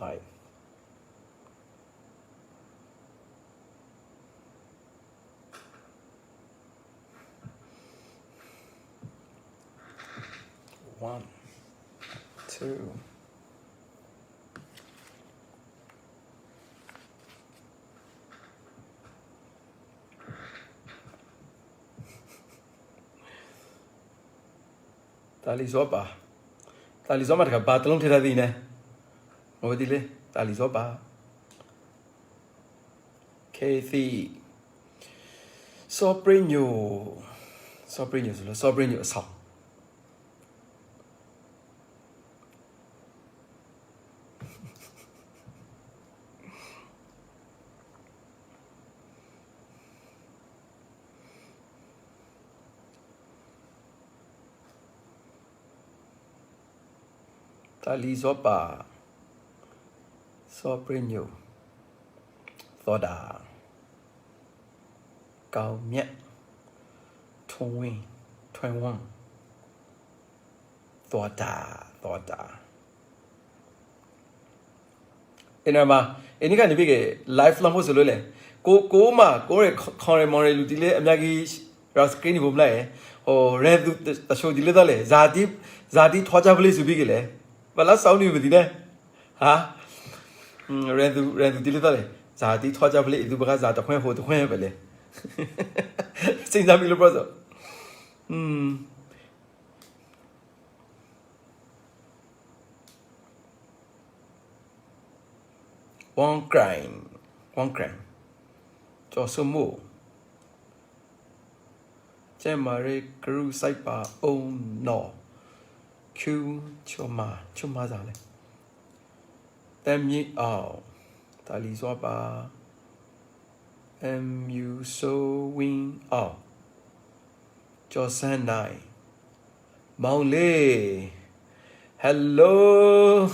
live. One, two. Talizoba. Talizoba ka batalong tira din eh. O dile, Talizoba. Kathy. Sobrinho. Sobrinho sao. Talizoba. Sobrinho. Thoda. Cao Miet. Twin. Thoda. Inama. Ini kan ni bige live lang ho solo le. Ko ma ko re khore more lu dile amyagi ra screen ni bomla e. Ho red ta show dile da le. Zati thoja bole su bige le. Bala sound ni bidi ne. Ha? Red dile da le. Zati thoja bole idu baga za ta khwen ho to khwen be le. Sing sa mi lo bro so. One crime. Cho sumo. Mare Guru Saipa. Oh no. Q Chuma Zale. Them Talizoba. MU so win Josanai. Maule. Hello.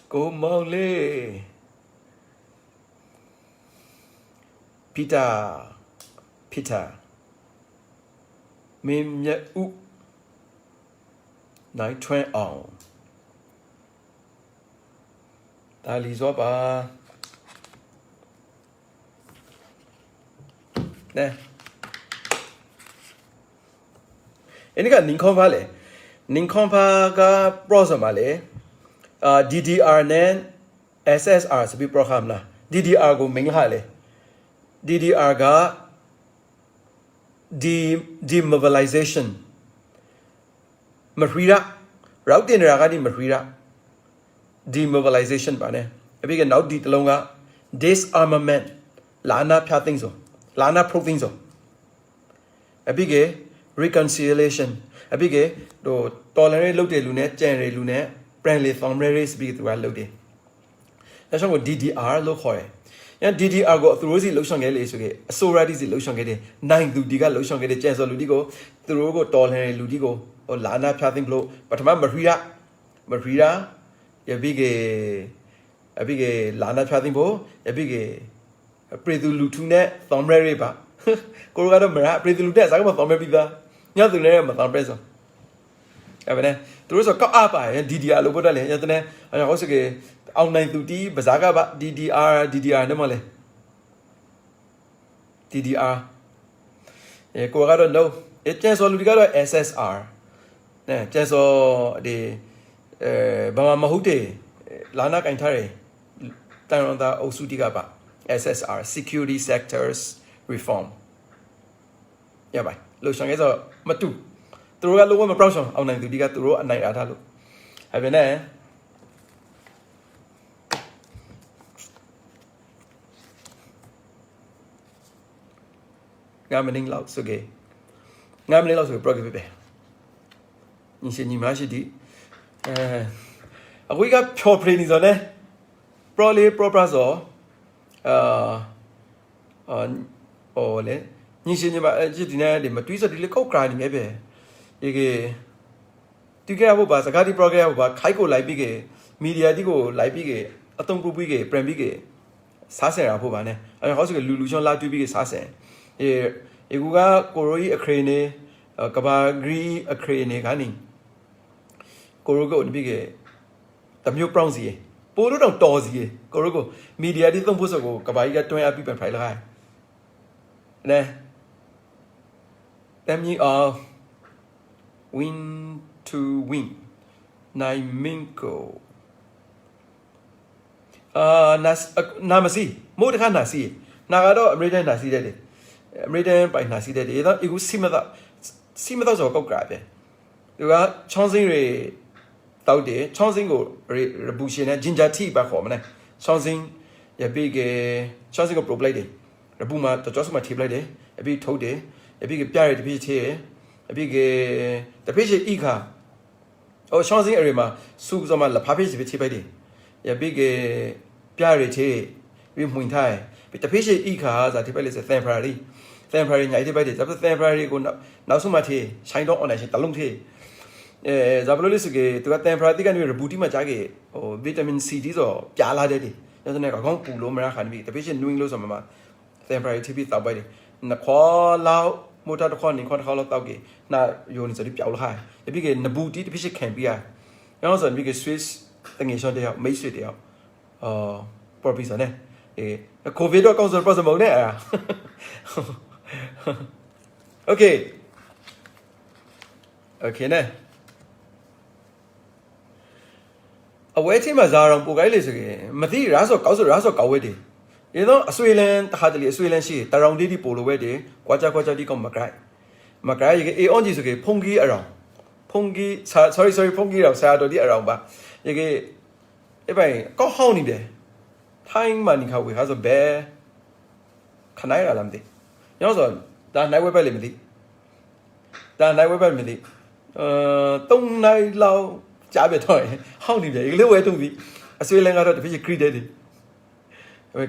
Go Maule. Peter. Mim ya u. Nai twen on. Talizoba. Nè. Ini kan Ninkompa le. Ninkompa ka browser ma le. DDR ne SSR ဆိုပြီး program လား DDR ကို main ဟာလေ DDR က demobilization မဖရီရာ route တင်နေတာကဒီမဖရီရာ demobilization ပါနဲ့အပြီးကနောက်ဒီတလုံးက disarmament လာနာဖြာသိမ်းဆိုလာနာ proving ဆိုအပြီးက reconciliation အပြီးကဟို tolerate လုပ်တဲ့လူနဲ့ကြံရလူနဲ့ friendly family speak သူကလုပ်တယ်အဲဆိုကို DDR လို့ခေါ်တယ်ည DDR ကိုသူတို့စီလှုပ်ဆောင်ခဲ့လေဆိုခဲ့အစိုးရတီစီလှုပ်ဆောင်ခဲ့တယ်နိုင်သူဒီကလှုပ်ဆောင်ခဲ့တဲ့ကျန်စော်လူဒီကိုသူတို့ကိုတော်လှန်လူဒီကိုဟိုလာနာဖြာသိမ်းလို့ပထမမရီရာယပိကေလာနာဖြာသိမ်းဖို့ယပိကေပရိသူလူထုနဲ့ family ပါကိုတို့ကတော့မရပရိသူလူတဲ့စားကမ family ပြီးသားညသူလည်းမ family ဆိုအဲ့ပဲသူတို့ဆိုကောက်အပါရင် DDR လို့ပို့တယ်လေညတဲ့အဲ့ဟောစကေအောင်နိုင်သူတီးဘာသာကပါ DDR နဲ့မလဲ DDR ကိုကတော့ no ကျန်စောလူတွေကတော့ SSR နဲ့ကျန်စောဒီဘာမှမဟုတ်တယ်လာနာကင်ထားတယ်တန်ရန်တာအုပ်စုတီကပါ SSR security sectors reform ရပါလို့ဆောင်ခဲ့ဆိုမတူသူတို့ကလုံးဝမပြောင်းဆောင်အောင်နိုင်သူတီကသူတို့အနိုင်အားထားလို့အဲ့ပဲနဲ့ငါမင်းလောက်ဆိုကေprogram ပဲညီရှင်ညီမရှိဒီအခုကဖြော်ပရင်းနေဆိုね proper ဆိုလေညီရှင်ညီမအဲ့ဒီနဲ့ဒီမတွေးစဒီလေကောက်ကြနေမြဲပဲဒီကေဒီကေဟိုပါစကားဒီ program ဟိုပါခိုက်ကိုလိုက်ပြီးကေမီဒီယာဒီကိုလိုက်ပြီးကေအတုံးပူပြီးကေ brand ပြီးကေစားဆင်ရဖို့ပါနဲ့အဲ့ဟောဆိုကေလူချွန်လာတွေးပြီးကေစားဆင်အခုကကိုရိုကြီးအခရေနေကဘာဂရီအခရေနေကနေကိုရိုကိုဒီပြီးကေတမျိုးပရောင်းစီပို ပိုလို့တော့တော်စီကိုရိုကိုမီဒီယာတွေသုံးဖို့ဆိုကိုကဘာကြီးကတွန်းအပ်ပြီးပြန်ဖိုင်လိုက်နဲ Let me win to win နိုင်မင်ကိုနာမစီမို့တခါနာစီနာကတော့အမေရိကန်နာစီတဲ့လေအမေရိကန်ပိုင်နာစီတဲ့လေဒါအခုစီမတော့ဆိုကောက်ကြပဲသူကချောင်းစင်းတွေတောက်တယ်ချောင်းစင်းကိုရပူရှင်နဲ့ဂျင်ဂျာတီပါခေါ်မလဲချောင်းစင်းရပြီးကချောင်းစင်းကိုပရိုပလိုက်တယ်ရပူမှာတော့စမထိပလိုက်တယ်အပြီးထုတ်တယ်အပြီးကပြရတပြည့်ချေအပြီးကတပြည့်ချေဤခါချောင်းစင်းအရေမှာစုစမလာဖားပြည့်ချေထိပိုက်တယ်ရပြီးကပြရချေပြီးမှွင်ထိုင်ပြီးတပြည့်ချေဤခါဇာထိပိုက်လေtemporary ညိုက်ထိပိုက်တယ်ဒါပေမဲ့ temporary ကိုနောက်ဆုံးမှထိဆိုင်တော့ online တလုံးထိဇာဘလို့လေးစကေသူက temporary ကနေ reboot မှာကြားခဲ့vitamin C ဒီဆိုပြာလာတဲ့ဒီညနေကကောင်းပူလို့မရခါနေပြီတပြည့်ချေ nuing လို့ဆိုမှာ temporary ထိပြီးတောက်ပိုက်တယ်နခေါ်လောက်မိုတာတစ်ခေါက်နေခေါ်တစ်ခေါက်လောက်တောက်ကေနာယိုနေစတိပြောက်လာတပြည့်ကနဘူးတီတပြည့်ချခံပြရရောဆိုတပြည့်က Swiss တငယ်ရှော့တယောက်မိတ်ဆွေတယောက်ပေါ်ပြီးစနေကိုဗစ်တော့ကောင်းဆိုပတ်စမုံနဲ့Okay နဲ့အဝဲချင်းမှာဇာရောင်ပိုကိုင်းလေဆိုရင်မသိရာဆိုကောက်ဆိုရာဆိုကောက်ဝဲတယ်ဒီတော့အဆွေလန်တခါတလေအဆွေလန်ရှိတရောင်ဒီပိုလိုဝဲတယ်ကွာကြဒီကောင်မကရိုက်ရေအေအွန်ကြီးဆိုကေဖုန်ကြီးအရောင်ဖုန်ကြီး sorry ဖုန်ကြီးတော့ဆရာတော်ဒီအရောင်ပါရေကေအဲ့ပိုင်ကောက်ဟောင်းနေတယ်ထိုင်းမှန်ခါဝေဟာဆိုဘဲခနိုင်ရလားမသိညောဆိုဒါနိုင်ဝဲပဲလေမသိ3နိုင်လောက်ကြားပြတော့ဟောင်းနေတယ်ရေလေးဝဲတုံးပြီးအဆွေလန်ကတော့တပြည့်ခရီးတယ်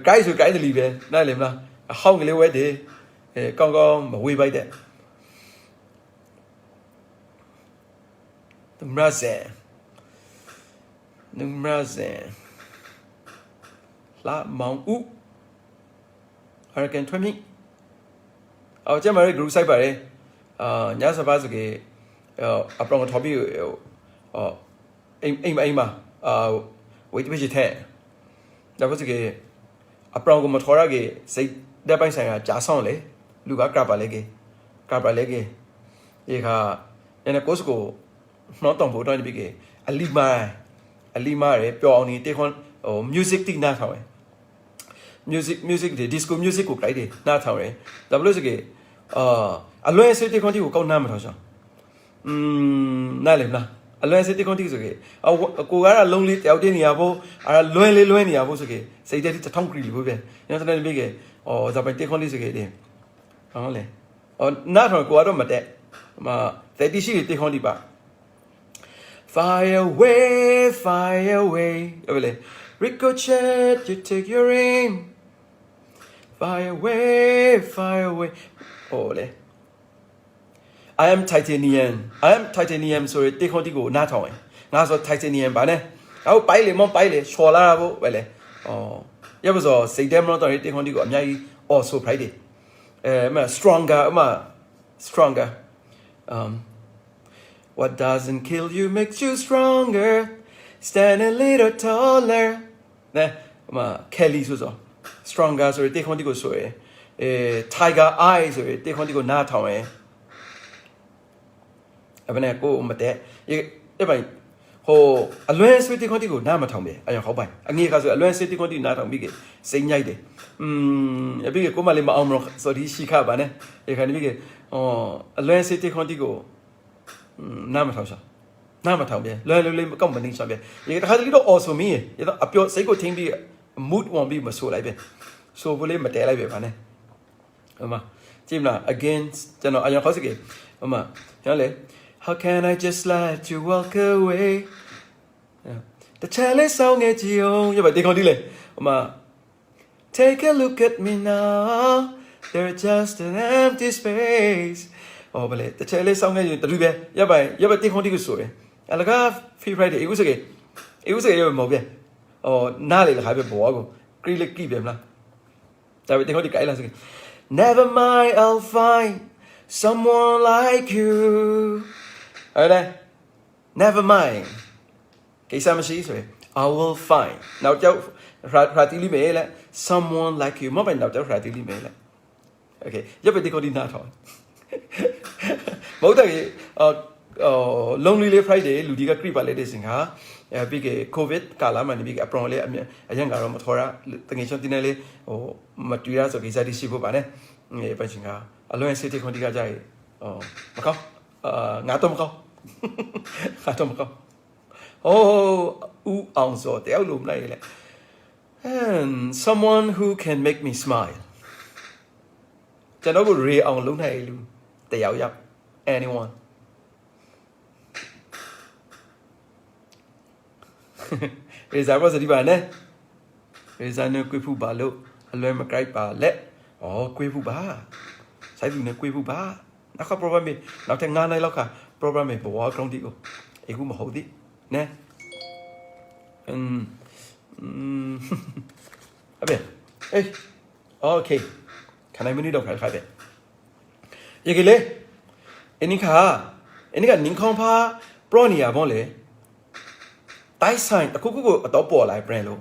ကိုက်ဆိုကိုက်တယ်လီပဲနားလည်မလားအဟောင်းကလေးဝဲတယ်ကောင်းမဝေးပိုက်တဲ့နမရဇန်လာမောင်ဦးဟရကန်ထွမ်းမိကျမရဲ့ group site ပါတယ်ညစပါးစကေအပရောထော်ပြီးအိမ်မှာဝေးတပြည့်ထဲဒါပစကေအပရောကိုမထော်ရကေစိတ်တက်ပိုင်ဆိုင်ကကြားဆောင်လေလူကကပ်ပါလေကေခါညနေကိုစကိုနောက်တော့ဘောတော့ဒီကေအလီမာရပျော်အောင်နေတေခွန်music တိနာထောင်music ဒီ disco music ကိုကြိုက်တယ်နားထောင်တယ်ဒါဘလို့စကေအလွဲစိတ်တေခွန်တီကိုကောက်နားမထောင်ချောင်းနားလေမလားအလွဲစိတ်တေခွန်တီဆိုကေကိုကတော့လုံးလေးတယောက်တည်းနေရဖို့လွဲနေရဖို့ဆိုကေစိတ်တက်1000ခရီလို့ပဲညစနေပြီးကေဇာပိုင်တေခွန်လေးဆိုကေတယ်ဟောလေနားထောင်ကိုကတော့မတက်တဲ့တီရှိတေခွန်တီပါ Fire away ဟုတ်လေ Ricochet you take your aim Fire away ဟုတ်လေ I am titanium ဆိုရတေခွန်တီကိုနားထောင်ရင်ငါဆို titanium ပါနဲ့အခုပိုက်လေချော်လာတာပေါ့ပဲလေရပါဆိုစိတ်တဲမလို့တော့တေခွန်တီကိုအများကြီးso Friday stronger what doesn't kill you makes you stronger stand a little taller နဲKelly ဆို stronger ဆိုတေခွန်တီကိုဆိုရtiger eye ဆိုရတေခွန်တီကိုနားထောင်ရင်အဘနဲ့ကိုမတဲ့အဲ့ပိုင်ဟိုအလွဲဆွေးတေခွန်တီကိုနားမထောင်ပဲအဲ့ဟောပိုင်အငေးခါဆိုအလွဲဆွေးတေခွန်တီနားထောင်ပြီးကစိတ်ညိုက်တယ်အပြီးကကိုမလေးမအောင်မလို့ဆိုဒီရှိခပါနဲ့ဒီခါနေပြီးကအလွဲဆွေးတေခွန်တီကိုနားမထောင်ပဲလွယ်လေးကောက်မနေချပဲဒီတခါတလေတော့ awesome မင်းရတော့အပြောစိတ်ကိုထင်းပြီး mood ဝင်ပြီးမဆိုလိုက်ပဲဆိုဖို့လေးမတဲလိုက်ပဲဗာနဲ့ဟိုမှာကြည့်မလား against ကျွန်တော်အရင်ခေါ်စကေဟိုမှာကျွန်တော်လေHow can I just let you walk away? The chalice song at you. You better take it. Take a look at me now. There's just an empty space. Oh, but the chalice song at you. The river. You better take it. Sorry. I like free Friday. It was okay. You move. Oh, now they have a boy. Really keep them. That we take it. Never mind. I'll find someone like you. အဲ့ဒါ never mind ကိစ္စမရှိဆိုရင် I will find now cháu ratili me le someone like you mà phải nào cháu ratili me le okay giờ phải đi coi đi nào thôi mỗi ngày lonely Friday ludi cái creep lại để sinh ha bị cái covid cả lắm mà bị cái apron lại anh em gọi là một thôi ra từng ngày trong tin này mà tùy ra rồi cái gia đình ship bạn này nghe bạn sinh ha alo anh sẽ đi con đi cái gì mà không ngã tôm không ngã tôm không ông rồi téo lùm này là and someone who can make me smile cho nó có rì ông lúc này luôn téo dập anyone bây giờ bao giờ đi bàn đấy bây giờ nó quê phụ bà lộ alo mà cái bà lẽ quê phụ bà sai gì nữa quê phụ bà nó không problem gì nó thành ngang này lâu cả problem gì bỏ trong đi cô ấy cũng mà hậu đi nè Abi, okay. Can I muni đâu phải khai vậy? Vậy cái ini cả nín không pha brownie à bọn lệ. Tại sao cô tao bỏ lại brand luôn?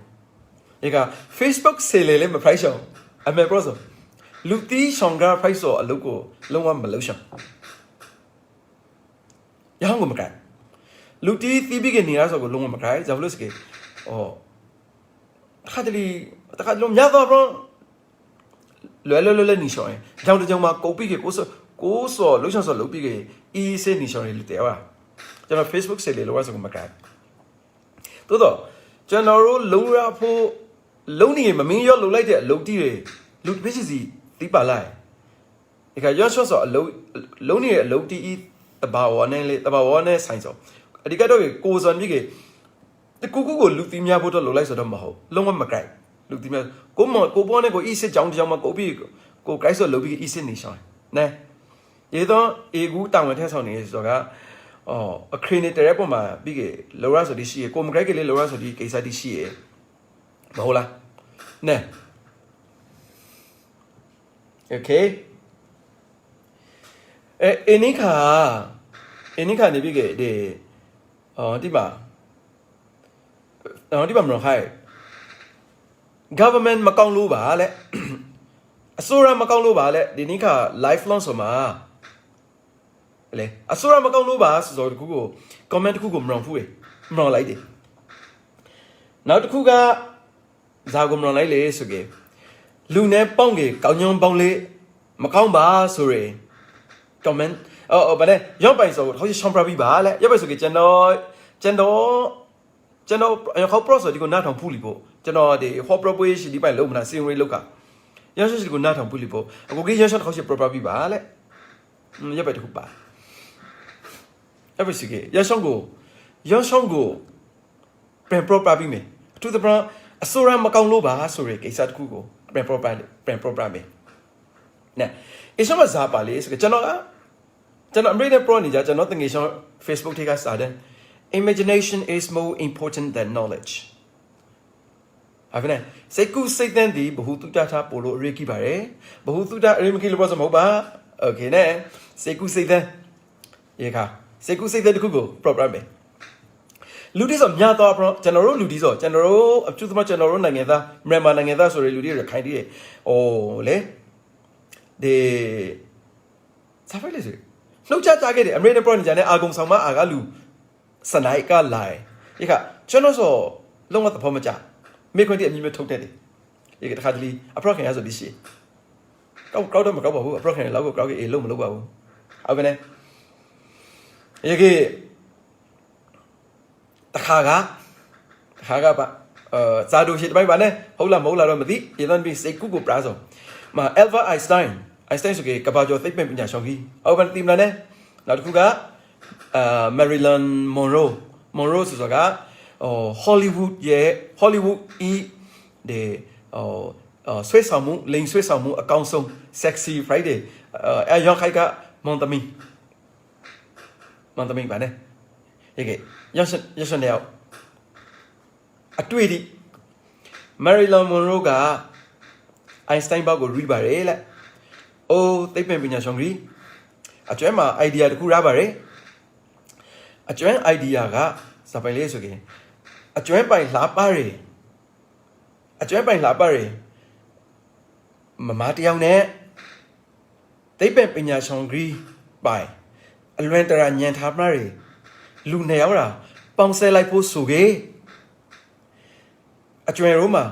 Vậy cả Facebook sale lên mà price show, anh em bro lúc tí xong ra price show lúc cô lúc mà lâu xong. Yang không có cái. Lúc tí bị cái này ra rồi lúc mà cái, giờ lúc cái 타들이 좀 야도 bro lỡ 니셔에 장도 정말 고비게 고소 로션서 로비게 이세 니셔에 루테와 저는 페이스북 셀레 로와서 그만까 또도 저너로 로라포 로니에 마민여 로라이데 로디에 로비시지 디발라이 그러니까 여셔서 로니에 로디 이 따바원에 사이죠 어디가도 고선 이게 cô lúc tìm nhà vô đó lúc lấy số đó mà hậu lúc mà cái lúc tìm nhà cô bọn này cô ý sẽ trong mà cô bị cô cái số lúc bị ý sẽ này sao nè vậy đó ego tăng về theo sau này rồi cả accredited rồi mà bị cái lâu ra số đi xí cô một cái lâu ra số đi cái sao đi xí mà hậu là nè ok ini cả này bị cái để đi mà đi bằng rồi hay government mà công lu bà lẽ asura mà công lu bà lẽ đi ní cả lifelong số mà lẽ asura mà công lu bà rồi Google comment Google mong phu mong lại đi nào tụi ga giao gồm mong lại lẽ số cái lu nè bông cái cao nhông bông lẽ mà công bà sorry comment bà này giống bài số họ chỉ xong ra bị bà lẽ giống bài số cái chân đó cho nó họ process đi còn nát thằng phu lipo cho nó để họ propose đi bài lâu mà xin người lâu cả giờ sẽ còn nát thằng phu lipo có cái giờ sẽ họ sẽ propose bị bả đấy giờ phải được bả giờ phải cái giờ xong go pen propose bị mình tu tập ra asura mà công lâu bả sorry cái sao cũng go pen propose mình nè cái sao mà giá bả lấy cái cho nó mấy pro này cho nó từng cái sao Facebook thì cái sao đấy Imagination is more important than knowledge. À vậy sẽ cứ xây tên đi, bảo tu ta thà bổ lộ riêng kia vậy, bảo tu ta riêng kia lúc bao giờ mẫu ba, ok nè, sẽ cứ xây tên, vậy cả, sẽ cứ xây tên được Google program này. Lúc đi rồi nhà to bro, channel lúc đi rồi, channel chú tụi channel này nghe ta, mà này nghe ta rồi lúc đi rồi khai đi, lẽ, để sao phải lấy gì? Lúc cha cái đấy, anh nói pro này này, agong sang mà agalu. Sanai ka lai ika chono so longa ta phoma cha me khon ti ami me thok te de ika ta khadli approach khan ya so di shi kau do ma kau ba hu approach khan la ko kau ke lo ma lo ba hu au be ne ika ta kha ga ba za do shi bai ba ne hou la mo la do ma ti ye don bi sei ku ko pra so ma Albert Einstein so ke ka ba jo thai pen panya shong ki au ban tim la ne naw tu ka Marilyn Monroeဆိုတော့ကHollywood တဲ့ဆွဲဆောင်မှုလိန်ဆွဲဆောင်မှုအကောင်းဆုံး sexy Friday အယောင်ခိုက်ကမောင်သမီးပါနဲ့ရေကရရှနေရောက်အတွေ့အထိ Marilyn Monroe က Einstein ဘောက်ကိုရီးပါတယ်လေသိပ္ပံပညာရှင်ကြီးအကျွမ်းမှာ idea တခုရပါတယ်အကျွမ်း idea ကစပိုင်လေးဆိုရင် အကျွမ်းပိုင်လှပတွေအကျွမ်းပိုင်လှပတွေမမတယောက်နဲ့သိပ္ပံပညာရှင်ကြီးပိုင်အလွန်တရာညံထားမှာတွေလူနှစ်ယောက်တာပေါင်းဆဲလိုက်ဖို့ဆိုခဲ့အကျွမ်းရောမှာ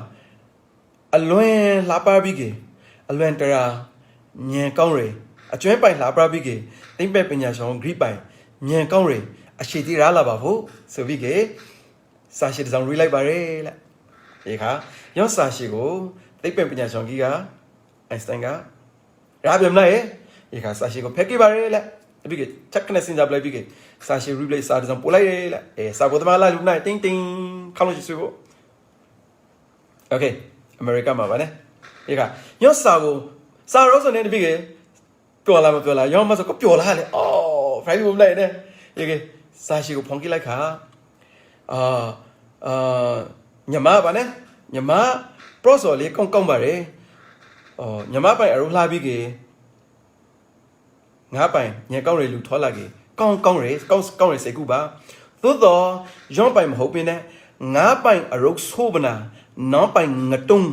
အလွန်လှပပြီးကအလွန်တရာညံကောင်းတွေအကျွမ်းပိုင်လှပပြီးကသိပ္ပံပညာရှင်ကြီးပိုင်ညံကောင်းတွေအရှိတိရလာပါဖို့ဆိုပြီးကစာရှိတစ်စောင်ရေးလိုက်ပါရဲလေဒီခါရောစာရှိကိုသိပ္ပံပညာရှင်ကြီးကအိုင်စတိုင်းကရာပြမလားဒီခါစာရှိကိုဖက်ခဲ့ပါရဲလေပြီးကချက်ကနေစင်ကြပလိုက်ပြီးကစာရှိ replay စာတစ်စောင်ပို့လိုက်ရဲလေစာကိုတမလာလူနိုင်တင်းတင်းခေါင်းလို့ရှိဖို့โอเคအမေရိကမှာပါနဲ့ဒီခါရောစာကိုစာရောဆိုနေပြီးကပျော်လာမပျော်လာရောမဆိုကပျော်လာလေအော် Friday ဘုံလိုက်နေဒီကစာရှိကိုဖုန်ကြည့်လိုက်ခါညမပါနဲ့ညမ process လေးကောင်းပါတယ်ညမပိုင်အရုံးလှပြီးကငါပိုင်ညကောင်းရလူထောလာကေကောင်းရစိတ်ကူပါသို့တော့ရောပိုင်မဟုတ်ပင်နဲ့ငါပိုင်အရုပ်ဆိုးပနာနောက်ပိုင်ငတုံး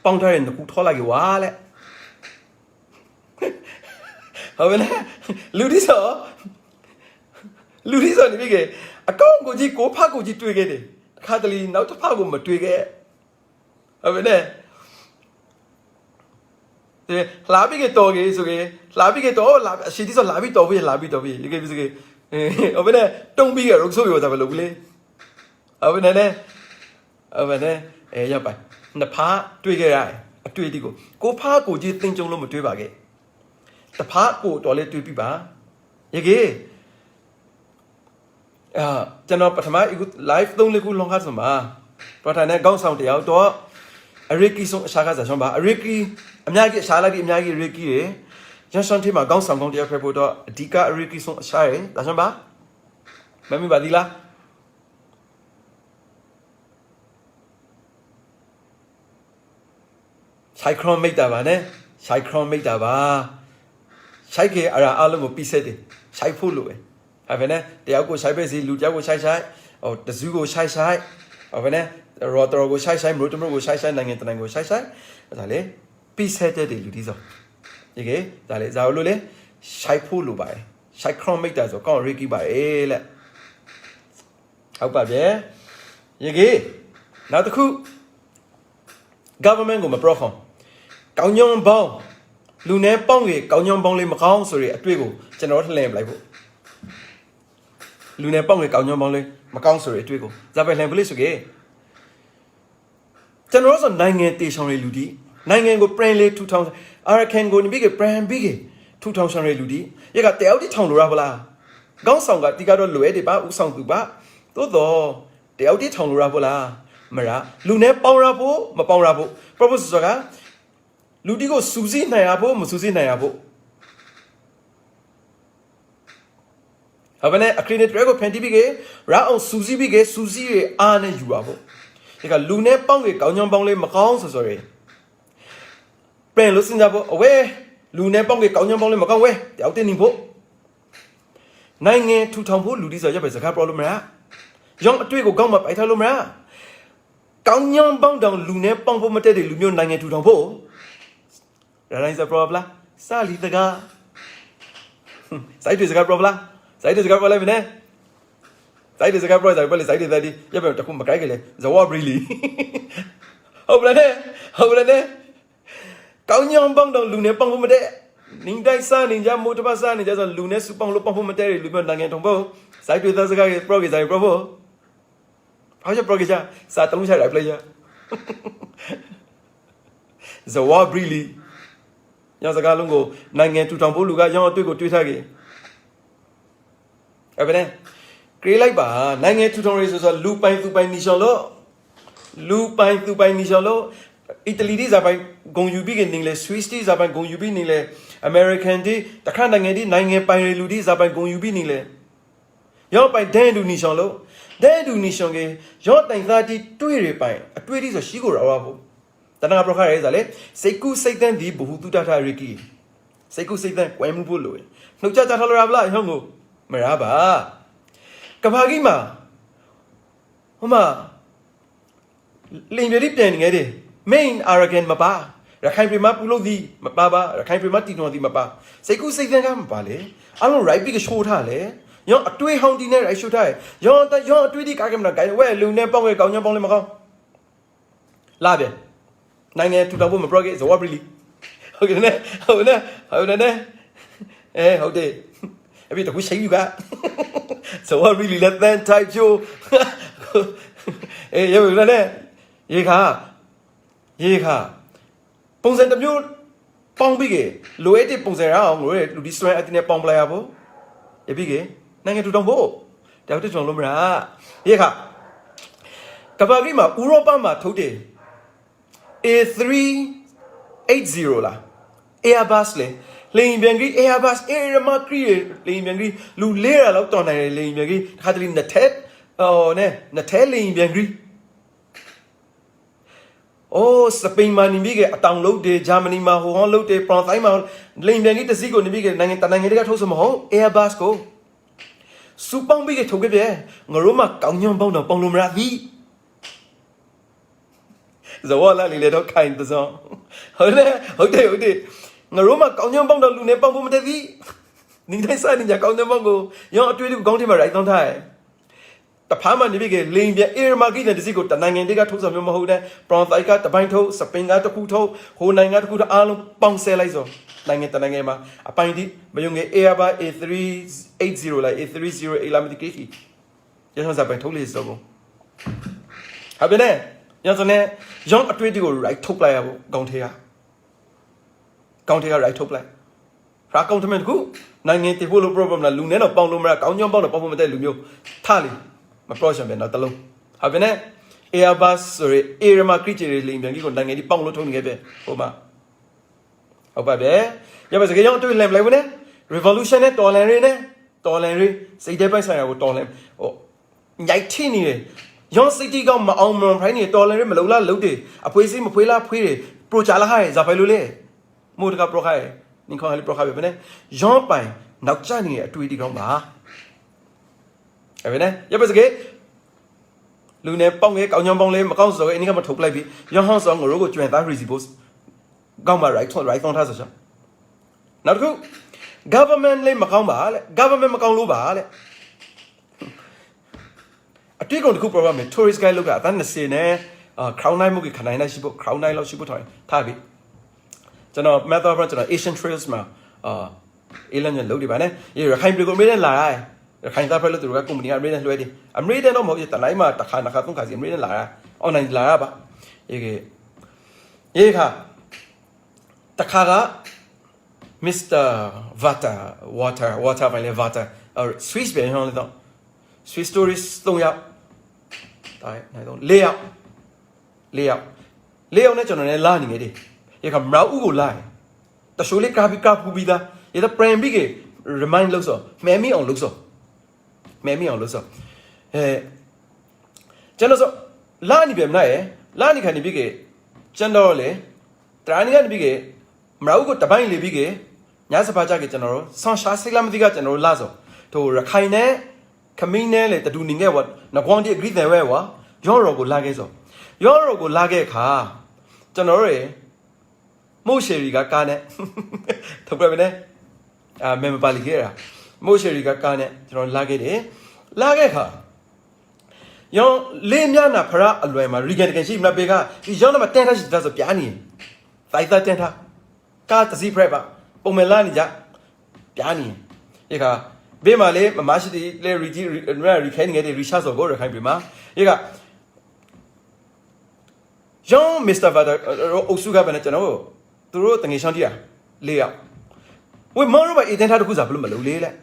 ပေါင်းထားတဲ့ကူထောလာကေဝါလေဟုတ်ပဲနဲ့လူဒီဆိုနေပြီကအကောင့်ကိုကြီးကိုဖတ်ကိုကြီးတွေ့ခဲ့တယ်ခါတလီနောက်တစ်ဖက်ကိုမတွေ့ခဲ့ဟုတ်ပဲနဲ့ဒီလာပြီးကတော့ကေဆိုကေလာပြီးကတော့လာအရှိတိဆိုလာပြီးတော့ပြီဒီကေပြီဆိုကေဟုတ်ပဲနဲ့တုံးပြီးရရုပ်ဆိုးရောတာပဲလို့ကလေးဟုတ်ပဲနဲ့ရပါနှစ်ဖားတွေ့ခဲ့ရတယ်အတွေ့အထိကိုဖားကိုကြီးတင်ကြုံလို့မတွေ့ပါခဲ့တဖားကိုတော်လေးတွေ့ပြီပါရေကေကျွန်တော်ပထမအခု live 3 ခုလုံးခါစမှာပထမနဲ့ကောင်းဆောင်တယောက်တော့အရိကီဆုံးအရှာကစားရှောင်းပါအရိကီအများကြီးအရှာလာကြီးအများကြီးအရိကီရရန်ရှောင်းထေးမှာကောင်းဆောင်ကောင်းတယောက်ဖက်ဖို့တော့အဓိကအရိကီဆုံးအရှာရဒါရှောင်းပါမမီပါဒီလားရှိုက်ခရွန်မိတ်တာပါနဲ့ရှိုက်ခရွန်မိတ်တာပါရှိုက်ကေအရာအလုံးကိုပြီးဆက်တယ်ရှိုက်ဖို့လို့ပဲအဲ့ပဲနဲ့တယောက်ကိုရှိုက်ပဲစီလူတယောက်ကိုရှိုက်ဟိုတစုကိုရှိုက်အဲ့ပဲနဲ့ရော်တော်ကိုရှိုက်မလို့တမလို့ကိုရှိုက်နိုင်ငံတနိုင်ငံကိုရှိုက်ဒါလေပြီးဆက်တဲ့လူဒီဆိုဒီကေဒါလေဇာလို့လေရှိုက်ဖို့လို့ပါတယ်ရှိုက်ခရွန်မိတ်တာဆိုကောင်းရီကီပါတယ်လက်ဟုတ်ပါဗျာဒီကေနောက်တစ်ခု government ကိုမပရောခွန်ကောင်းညုံပေါင်းလူနဲ့ပေါင်းကြီးကောင်းညုံပေါင်းလေးမကောင်းဆိုရအတွေ့ကိုကျွန်တော်ထလှည့်ပလိုက်ဖို့လူနဲ့ပေါင်းကြီးကောင်းညုံပေါင်းလေးမကောင်းဆိုရအတွေ့ကိုဇာပဲလှည့်ပလိဆိုကေကျွန်တော်ဆိုနိုင်ငံတေဆောင်ရလူဒီနိုင်ငံကို brand လေး2000 Arakan ကိုနိက brand ပြီးကေ2000ဆောင်ရလူဒီရကတယောက်တိထောင်လို့ရပါလားကောင်းဆောင်ကတိကတော့လွယ်တယ်ပါဥဆောင်သူပါသို့တော့တယောက်တိထောင်လို့ရပါလားမရလူနဲ့ပေါင်းရဖို့မပေါင်းရဖို့ purpose ဆိုတာလူတီကိုစူးစီးနိုင်ရဖို့မစူးစီးနိုင်ရဖို့အဘနဲ့အခရီးနဲ့တွဲကိုဖန်တီးပြီးကရာအောင်စူးစီးပြီးကစူးစီးရအားနဲ့ယူရဖို့ဒီကလူနဲ့ပေါင်းကြီးကောင်းကြောင်းပေါင်းလေးမကောင်းဆိုရယ်ပြန်လို့စဉ်းစားဖို့အဝဲလူနဲ့ပေါင်းကြီးကောင်းကြောင်းပေါင်းလေးမကောင်းဝဲတယောက်တင်နေဖို့နိုင်ငံထူထောင်ဖို့လူတီဆိုရပဲစကား problem မလားရောင်းအတွေ့ကိုကောင်းမှပိုက်ထားလို့မလားကောင်းညောင်းပေါင်းတောင်လူနဲ့ပေါင်းဖို့မတက်တဲ့လူမျိုးနိုင်ငံထူထောင်ဖို့ဒါတိုင်းစပရောပလားစာလီတကားစိုက်တွေစကားပရောပလားစိုက်တွေစကားပရောလိုက်မနေစိုက်တွေစကားပရောစိုက်ပလေစိုက်တွေတည်းရပဲတခုမကြိုက်ကြလေဇဝဘရီလီဟုတ်ပါနဲ့ကောင်းညောင်းပေါင်းတောင်လူနဲ့ပေါင်းဖို့မတက်နင်းတိုက်စားနေကြမိုးတပတ်စားနေကြဆိုလူနဲ့စုပေါင်းလို့ပေါင်းဖို့မတက်တဲ့လူမျိုးနိုင်ငံထုံဖို့စိုက်တွေသားစကားပရောကြီးစိုက်ပရောဖို့how you progress sa tong sa player zawab really ညစကားလုံးကိုနိုင်ငံထူထောင်ဖို့လူကရောင်းအတွေ့ကိုတွေးထားကြအဲ့ပဲနဲ့ကြည့်လိုက်ပါနိုင်ငံထူထောင်ရေးဆိုလူပိုင်သူပိုင်နီရှော်လို့အီတလီဒီဇာပိုင်ဂုံယူပြီးကနေလေဆွစ်ဒီဇာပိုင်ဂုံယူပြီးနေလေအမေရိကန်ဒီတခါနိုင်ငံပိုင်လူဒီဇာပိုင်ဂုံယူပြီးနေလေရောပိုင်ဒဲလူနီရှော်လို့ဒဲလူနီရှော်ကရောတိုင်သားတီတွေ့ရပိုင်အတွေ့ဒီဆိုရှိကိုရောဖို့တနင်္ဂနွေခါရဲစားလေစိတ်ကူးစိတ်တန်းဒီဘ ഹു တုတထရကီစိတ်ကူးစိတ်တန်းကွဲမှုဖို့လို့နှုတ်ချထားလို့ရပါလားဟောင်းကိုမရပါကဘာကြီးမှာဟ Homa Limeri planning ede. Main arrogant mapa. Rakhine Prima Pulo di Mapa, Rakhine Prima Tino di Mapa. Seku Segan Pale. I don't write big short hale. Yon a 2 hounding I should tie. Yon 20 Kagam guy. Well, Luna Pong, Ganya Pong. Labe. 9 to double my progress, or really. Okay, eh, how day? A bit of which you got. So what really let them type you? Eh, you know that? Yeka. Pong sent the mule. Pong biggie. Loete Pong around, to destroy at the Pong playable. A biggie. Nang to don't go. Doubt it on Lumra. Yeka. Kavagima, Uropama, today. A380 la. Airbus le. Lane Bangri, Airbus, Air Macri, Lane Bangri, Lulera locked on a Lane Bangri, Hadlin the Ted, oh, ne, Natel Lane Bangri. Oh, Spain man in big, download the Germany ma who unload the prompt time out, Lane Bangri the Zigo, the big, Nananga to some home, Airbus go. Supang big to give there, Noroma, Ganyon Bono, Bonumra V. The wall little kind of song. Okay. Naroma, Ganyon Bono, Lune Bongo, the V. Ninja sign in Jacob Bongo. You're not really going to right on time. The Palma Navigate, laying the air market and the Zigo, the Nangandiga to some Mohoda, Bronthika, the Pinto, Sapinga, the Kuto, Honanga, Kuta Alum, Ponselizo, Nangantanangema, a pinty, Mayunga Airba A380, like A308 Lamity. Just as I told you so. Have been there. Yanzone, Jean Atwedigo right to play Gontia. Gontia right to play. Racontement who? Nine whole problem la Lunena Bonumra, Ganyon Bono, Pomo de Lumio, Tali, my project, not alone. Have been there? Airbus or Airma creature is leaving you on Nangani Pongo to give Oma. How about there? You was a young to lamb like Revolution at Tolerine, say the best I would tell him. Oh, Yaitini. Yon city gom ma on mon prani tolerate Malola Lode, a poesi Muela Pui, Pro Chalahai, Zapalule, Murka Prohai, Nico Prohabene, Jean Pine, now Chani at Tweety Gomba. Evene, Yabasgate Lune Ponge, Ganyon Bongle, Maconso, any of to play, your house on Rogo to that recipos. Gomba right on Hazard. Not good. Government lay Macomba, government Macomba. I think on the program, tourist guy look at then the scene, Crown Nine Mugi Canina Shibo, Crown Nine Love Shibo Toy, Tabi. General Matter of Asian Trails Ma, Elan and Lodi Bane, you're a kind of million lie. The kind of fellow to recommend I'm reading already. I'm reading no more yet, the Lima, the kind of Hatunkas in reading Lara, on a Laraba. Yeka Takara, Mr. Water, Vata, or Swiss being only though. Swiss stories don't yap. I don't lay out. Lay on it on a learning it. You can Rau lie. The Shuli Krabi Krap who be the either prime big remind Luso. Mammy on Luso. General Lani Bem Nae, Lani can be generally, Tranian big, Mraugo Tabain big, Yazapajaki general, Sansha Silam Viga general Lazo, to Rakine. Camine let the doing what Naquanti agree there were Yorogo Lagezo. Yorogo Lage car. Janore Mosheriga Cane. Topene Membaligera. Mosheriga Cane, John Lagede. Lage Yon Lemiana Para Alwema, Regan can see Nabega, is John Matenas does a piani. Faitha Tenta. Cat Z Prepa. Pomelania Piani. Eka. Bemale, Mamashidi, Larry Canning at the Richards of Gora Kaibima. You got Jean Mr. Vada Osuga Benetano, the road and Ishandia, lay out. We more about it than had to put up Lumalo.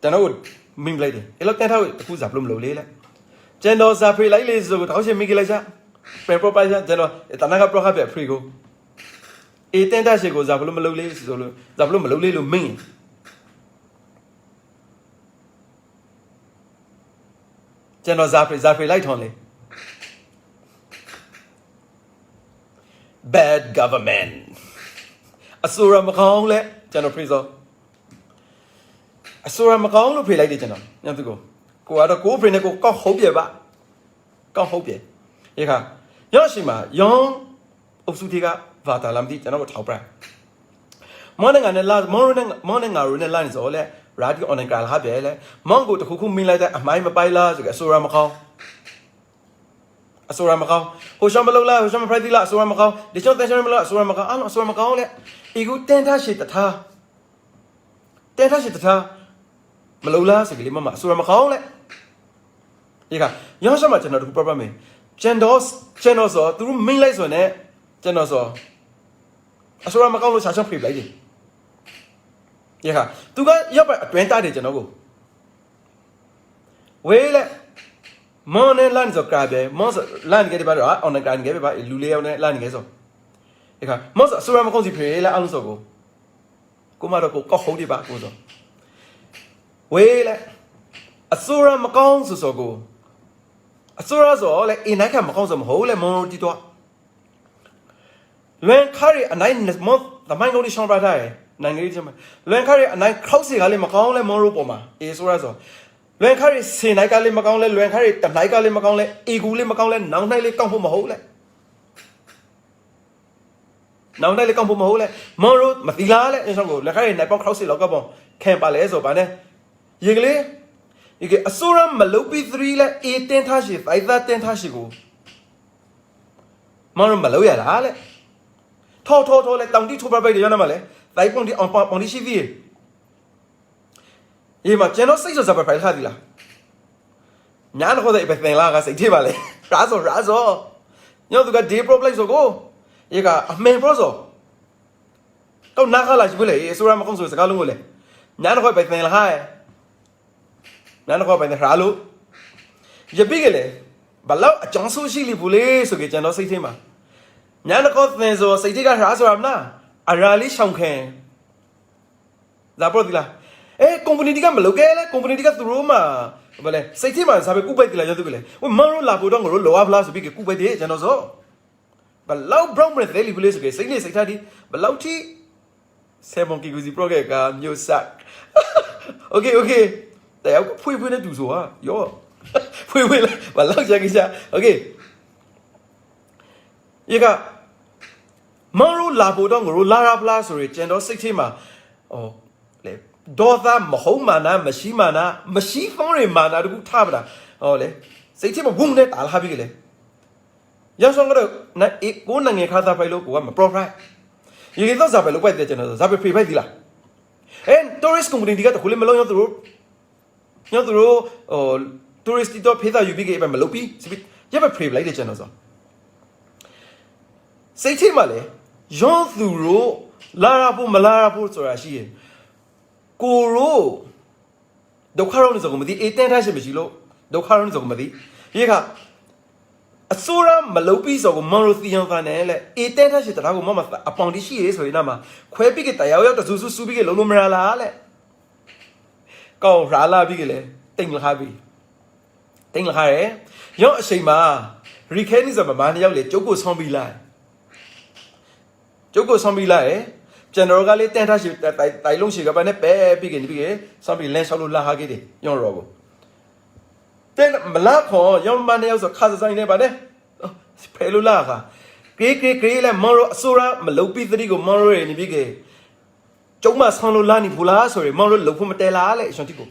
Then I would mean lady. It looked at how it puts up Lumalo. General Zapri like this, how she make it like that? Prepropizer, General, Tanaka Prohabe, Prigo. It then that she goes up Lumalo, Zablumalo mean. General Zapri light only. Bad government. Asura Makong, General Prizo. Asura Macau no pay like the general. Not to go. Go out of go bring a go hope ye ba. Go hope ye. Yaka. Yoshima, young Opsutiga, Vata Lamdi, and our top. Morning and the last morning our running lines all that. Radio on a gal habele. Mongo to who mean like that. A mime by la, Asura Macau. Asura Macau. Hoshamalola, Hosham Pradilla, Asura Macau. The short Asura Macau, Asura Macau. He go 10 shit at her. 10 shit at her. Malola, Sagli Mama, Asura Macau. Yaka, young so much another problem. Chenos or through mean lights on it. Chenos or Asura Macau, such a free lady. Yaka, to got your 20 days and go. Well, morning lands of crab, most land get about on the grand gave about Lulia on the land gazo. Most Asura Macau, Prela Ansogo. Kumaro go hold it back. Well, Asura Macau Susogo. Asura so like in I can Macau some whole and more dito. When carry a 9 month, the mind only shone by die. 9 years. When carry a 9 crossing Ali Macau and Moroboma is Razo. When carry Sin I Kali Macau, when carry the Naikali Macau, Eguli Macau, now nearly come from a hole. Now nearly come from a hole. Moro, Matilale, and so go. Like I never crossing Logabo, Camp Alezo, Bane. Yigli, you get Asura Malopi 3 like 10 tashes, I that 10 tashigo. Moro Maloya Ale. Toto like down the two by the Yanamale, like on the CV. You must general say of a price hadilla. Nan hold a Bethala as a tibale. Razo. You know, you got deep problems to go. You got a main prozo. Don't knock her like Willie, is around Consul Galule. Nan hold by Bethala high. None of by the Ralu. Jabigale, but love a Johnson Chili Bule, so get general say him. None of things or say take a Razorabna. A rally shankan. Zaprodilla. Eh, company become Logale, company got the Roma. But say him as have a coup by the Lajabile. When Maro Lapodon or Loa Blas big a coup by the age and also. But loud brown breath, they live say secretary, but loud tea. 7 Kiguzi Proga, you sack. Okay. They have put with a do so, yo. We will, but look, okay. You got Maro Lapodon or Lara Blas or General Sixtima. Oh, Dotha, Mahomana, Mashimana, Mashifori mana, the good tabla. Oh, say him a wounded, I'll have it. Young song, not it, one and a car by look, one prophet. You get those up a look at the general, Zabe Privadilla. And tourist company got the Hulimalon of the road. You know the road or tourist dog pizza you begin by Malopi. You have a pre like the general. Say Timale, Jean Thuro, Larapo, Malarapo, Sorashi. Guru. The Caron is a comedy, 8 times a Mishilo, the Caron is a comedy. Here, Asura Malopis of Morothian Vanelle, 8 times that I will mamma upon the she is, Nama, Quepic, I the Susu Subi, Lumrala. Go Rala Bigile, Ting Habi. Ting Hare, Yon Shema, Ricans of a man, Joko Zombie lie. Joko Zombie lie. General Gale 10 tashes that I don't see a big and big, somebody less on La Hagidi, young Robo. Then Malako, young man else of Kazan never there. Pelulaha. Great, and Moro, Sura, Malopi, the Rigo, Moro, and Bigay. Jomas Honolani Pulas or Moro Lopumatella Ale, Shantico.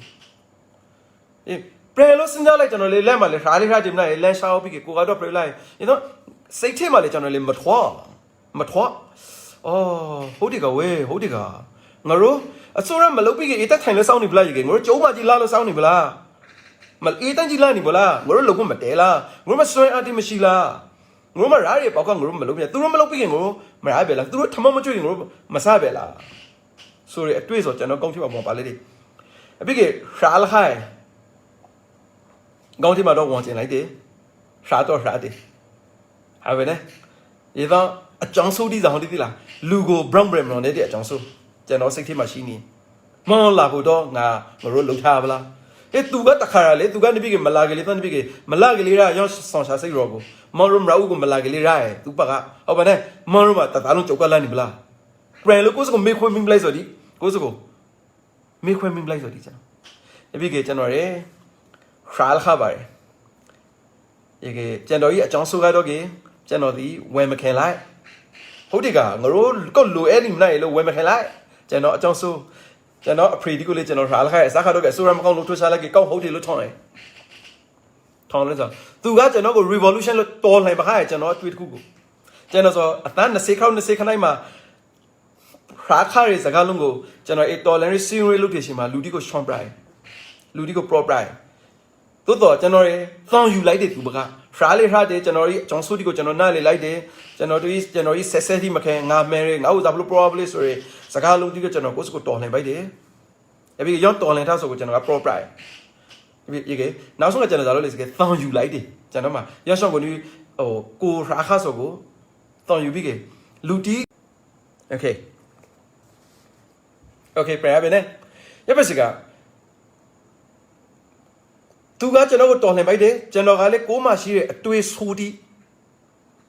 Pray Lucinda generally Lemma, Rally Radimla, Lash out big, go out of rely. You know, say Timale generally Matwa. Oh, Hodiga way, Hodiga. Naru, a Sura Malopi, it a kind of sounding blood again, or Joma Gilano sounding blah. Mal eaten Gilani Bola, Moro Lopumatella, Roma Soy Antimachila, Roma Rari, Pocong Room, Malopia, through Malopi, Marabella, through Tamometry room, Masabella. Sorry, a twist or general country of mobility. A big shall high. County my dog wants in like this. Shat or shatty. Have it, eh? Either a Johnson is a hundred Lugo brown brim on it, Johnson. General 60 machine. Mon Labudo, na, Marolo Tabla. It do got the car, let to go to big Malagali, big Malagali, young son shall say Robo. Morum Raugo Malagali, right, to Baga. Over there, Moruma, Tatalon Chocolani Blah. Grand look was going to make women blaze or goes go. Make women blaze or ပြီးကကျွန်တော်ရခါလခါပါတယ်ဒီကကျွန်တော်ကြီးအကြောင်းဆိုကတော့ကကျွန်တော်ဒီဝယ်မခင်လိုက်ဟုတ်တယ်ကငါတို့ကလိုအဲ့ဒီမနိုင်လို့ဝယ်မခင်လိုက်ကျွန်တော်အကြောင်းဆိုကျွန်တော်အဖရီဒီကိုလေကျွန်တော်ခါလခါအစားခါတော့ကဆိုရမကောင်းလို့ထွချလိုက်ကောက်ဟုတ်တယ်လို့ထောင်းတယ်ထောင်းလဲဆိုသူကကျွန်တော်ကို revolution လို့တော်လှန်ပါခါကျွန်တော်အတွေ့တစ်ခုကိုကျွန်တော်ဆိုအတန်း20ခေါက်20ခနိုင်မှာခါခါရေးစကားလုံးကိုကျွန်တော်တော်လှန်ရေးစီရီလို့တည်ရှင်မှာလူတီကိုရှွန်ပရိုင်လူတီကို prop ပရိုင်တိုးတော့ကျွန်တော်ရေသောင်းယူလိုက်တဲ့သူကဖရာလေးထားတယ်ကျွန်တော်ကြီးအကြောင်းဆိုဒီကိုကျွန်တော်နားလေလိုက်တယ်ကျွန်တော်ကြီးဆက်ဆက်ဒီမခဲငါမဲငါ့ဥစားဘလို့ probably ဆိုရယ်စကားလုံးတီကိုကျွန်တော်ကိုစကိုတော်လှန်ပိုက်တယ်အဲ့ဒီရောတော်လှန်ထားဆိုကိုကျွန်တော်က prop ပရိုင်ဒီကေနောက်ဆုံးကကျွန်တော်ဇာလို့လေစကေသောင်းယူလိုက်တယ်ကျွန်တော်မှာရရှော့ကိုဟိုကိုရာခါဆိုကိုသောင်းယူပြီးကေလူတီ okay ပြရပါနဲ့ရပါစကသူကကျွန်တော်ကိုတော်လှန်ပိုက်တယ်ကျွန်တော်ကလည်းကိုမရှိတဲ့အတွေ့ဆိုးတီ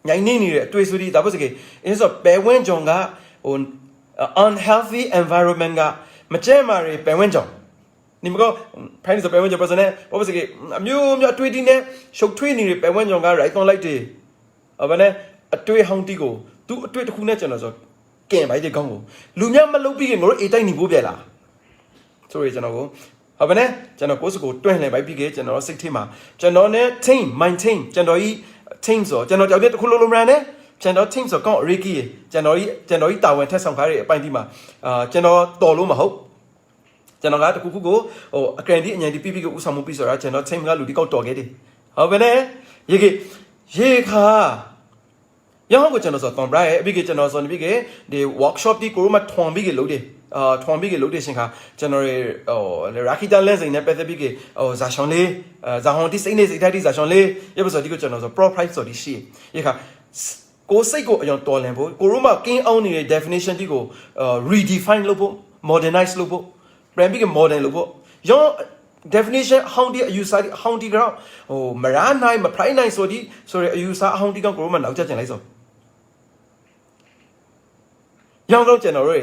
ညိုင်နေနေတဲ့အတွေ့ဆိုးတီဒါပဲစကေအင်းဆိုပဲဝင်းကြောင်ကဟို unhealthy environment ကမကျဲမာတွေပဲဝင်းကြောင်你们讲，拍你这百万就不是呢？我不是个，苗对的呢，小推你的百万种个来当来的，好吧呢？对行的个，都对的可能真的说，干买的讲个，路面没路边个，我一代你不别啦，所以真的个，好吧呢？真的过是个对来买比个，真的识听嘛，真的呢 team maintain，真的一 team 说，真的条件可罗罗么呢？真的 team 说讲 Ricky，真的一大问题上牌的摆的嘛，真的道路嘛好。ကျွန်တော်ကတခုခုကိုအကရန်ဒီအញ្ញံဒီပြပြကိုဥဆောင်မှုပြီးဆိုတာကျွန်တော်ချိန်ကလူဒီကောက်တော်ခဲ့တယ်ဟုတ်ပဲနဲ့ရေခါရောင်းကိုကျွန်တော်ဆိုတော့ bright အပြီးကကျွန်တော်ဆိုနေပြီးကဒီ workshop ဒီကိုရမထွန်ပြီးကလုပ်တယ်ထွန်ပြီးကလုပ်တဲ့ရှင်ခါကျွန်တော်ရာခိတန်လဲစိန်နဲ့ပတ်သက်ပြီးကဇာရှွန်လေးဇာဟွန်ဒီစိတ်နေစိတ်ထိုက်ဒီဇာရှွန်လေးရပါဆိုဒီကိုကျွန်တော်ဆို profile ဆိုဒီရှိရေခါကိုစိတ်ကိုအရင်တော်လန်ဖို့ကိုရမကင်းအောင်နေတဲ့ definition ဒီကိုredefine လုပ်ဖို့ modernize လုပ်ဖို့brand big modern လို့ပေါ့ရော definition ဟောင်းဒီအယူဆဒီဟောင်းဒီကောင်ဟိုမရနိုင်မဖိုင်နိုင်ဆိုရအယူဆအဟောင်းဒီကောင်ကိုမနောက်ကျကျင်လိုက်ဆိုရောင်းတော့ကျွန်တော်တို့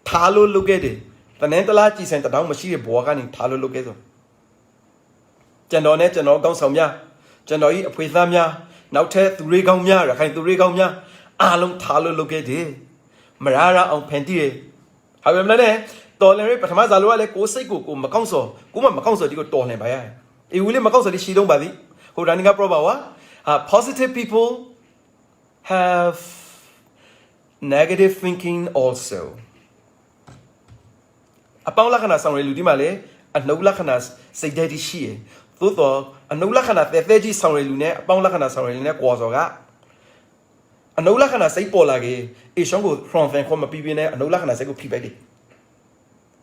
ထားလို့လုပ်ခဲ့တယ်တနင်္တလားကြည်စံတတောင်းမရှိတဲ့ဘွားကနေထားလို့လုပ်ခဲ့ဆိုကျွန်တော်နဲ့ကျွန်တော်ကောင်းဆောင်များကျွန်တော်ဤအဖွေသားများနောက်ထပ်သူတွေကောင်းများရခိုင်သူတွေကောင်းများအားလုံးထားလို့လုပ်ခဲ့တယ်မရအောင်ဖန်တီးရဟာပဲမလားနဲ့တော်လည်းပထမဇာလိုကလည်းကိုစိတ်ကိုမကောင်းစောကိုမကောင်းစောဒီကိုတော်လှန်ပါရအေဝီလေးမကောင်းစောဒီရှိတော့ပါသည်ဟိုဒါနီက proper ဝါ positive people have negative thinking also အပေါင်းလက္ခဏာဆောင်ရလူဒီမှာလေအနှုတ်လက္ခဏာစိတ်ဓာတ်ရှိရသို့တော့အနှုတ်လက္ခဏာတဲ့ကြီးဆောင်ရလူနဲ့အပေါင်းလက္ခဏာဆောင်ရလူနဲ့ကွာစောကအနှုတ်လက္ခဏာစိတ်ပေါ်လာကေအေရှောင်းကို from fan ခေါ်မပြီးပြင်းနဲ့အနှုတ်လက္ခဏာစိတ်ကိုဖိပိုက်တယ်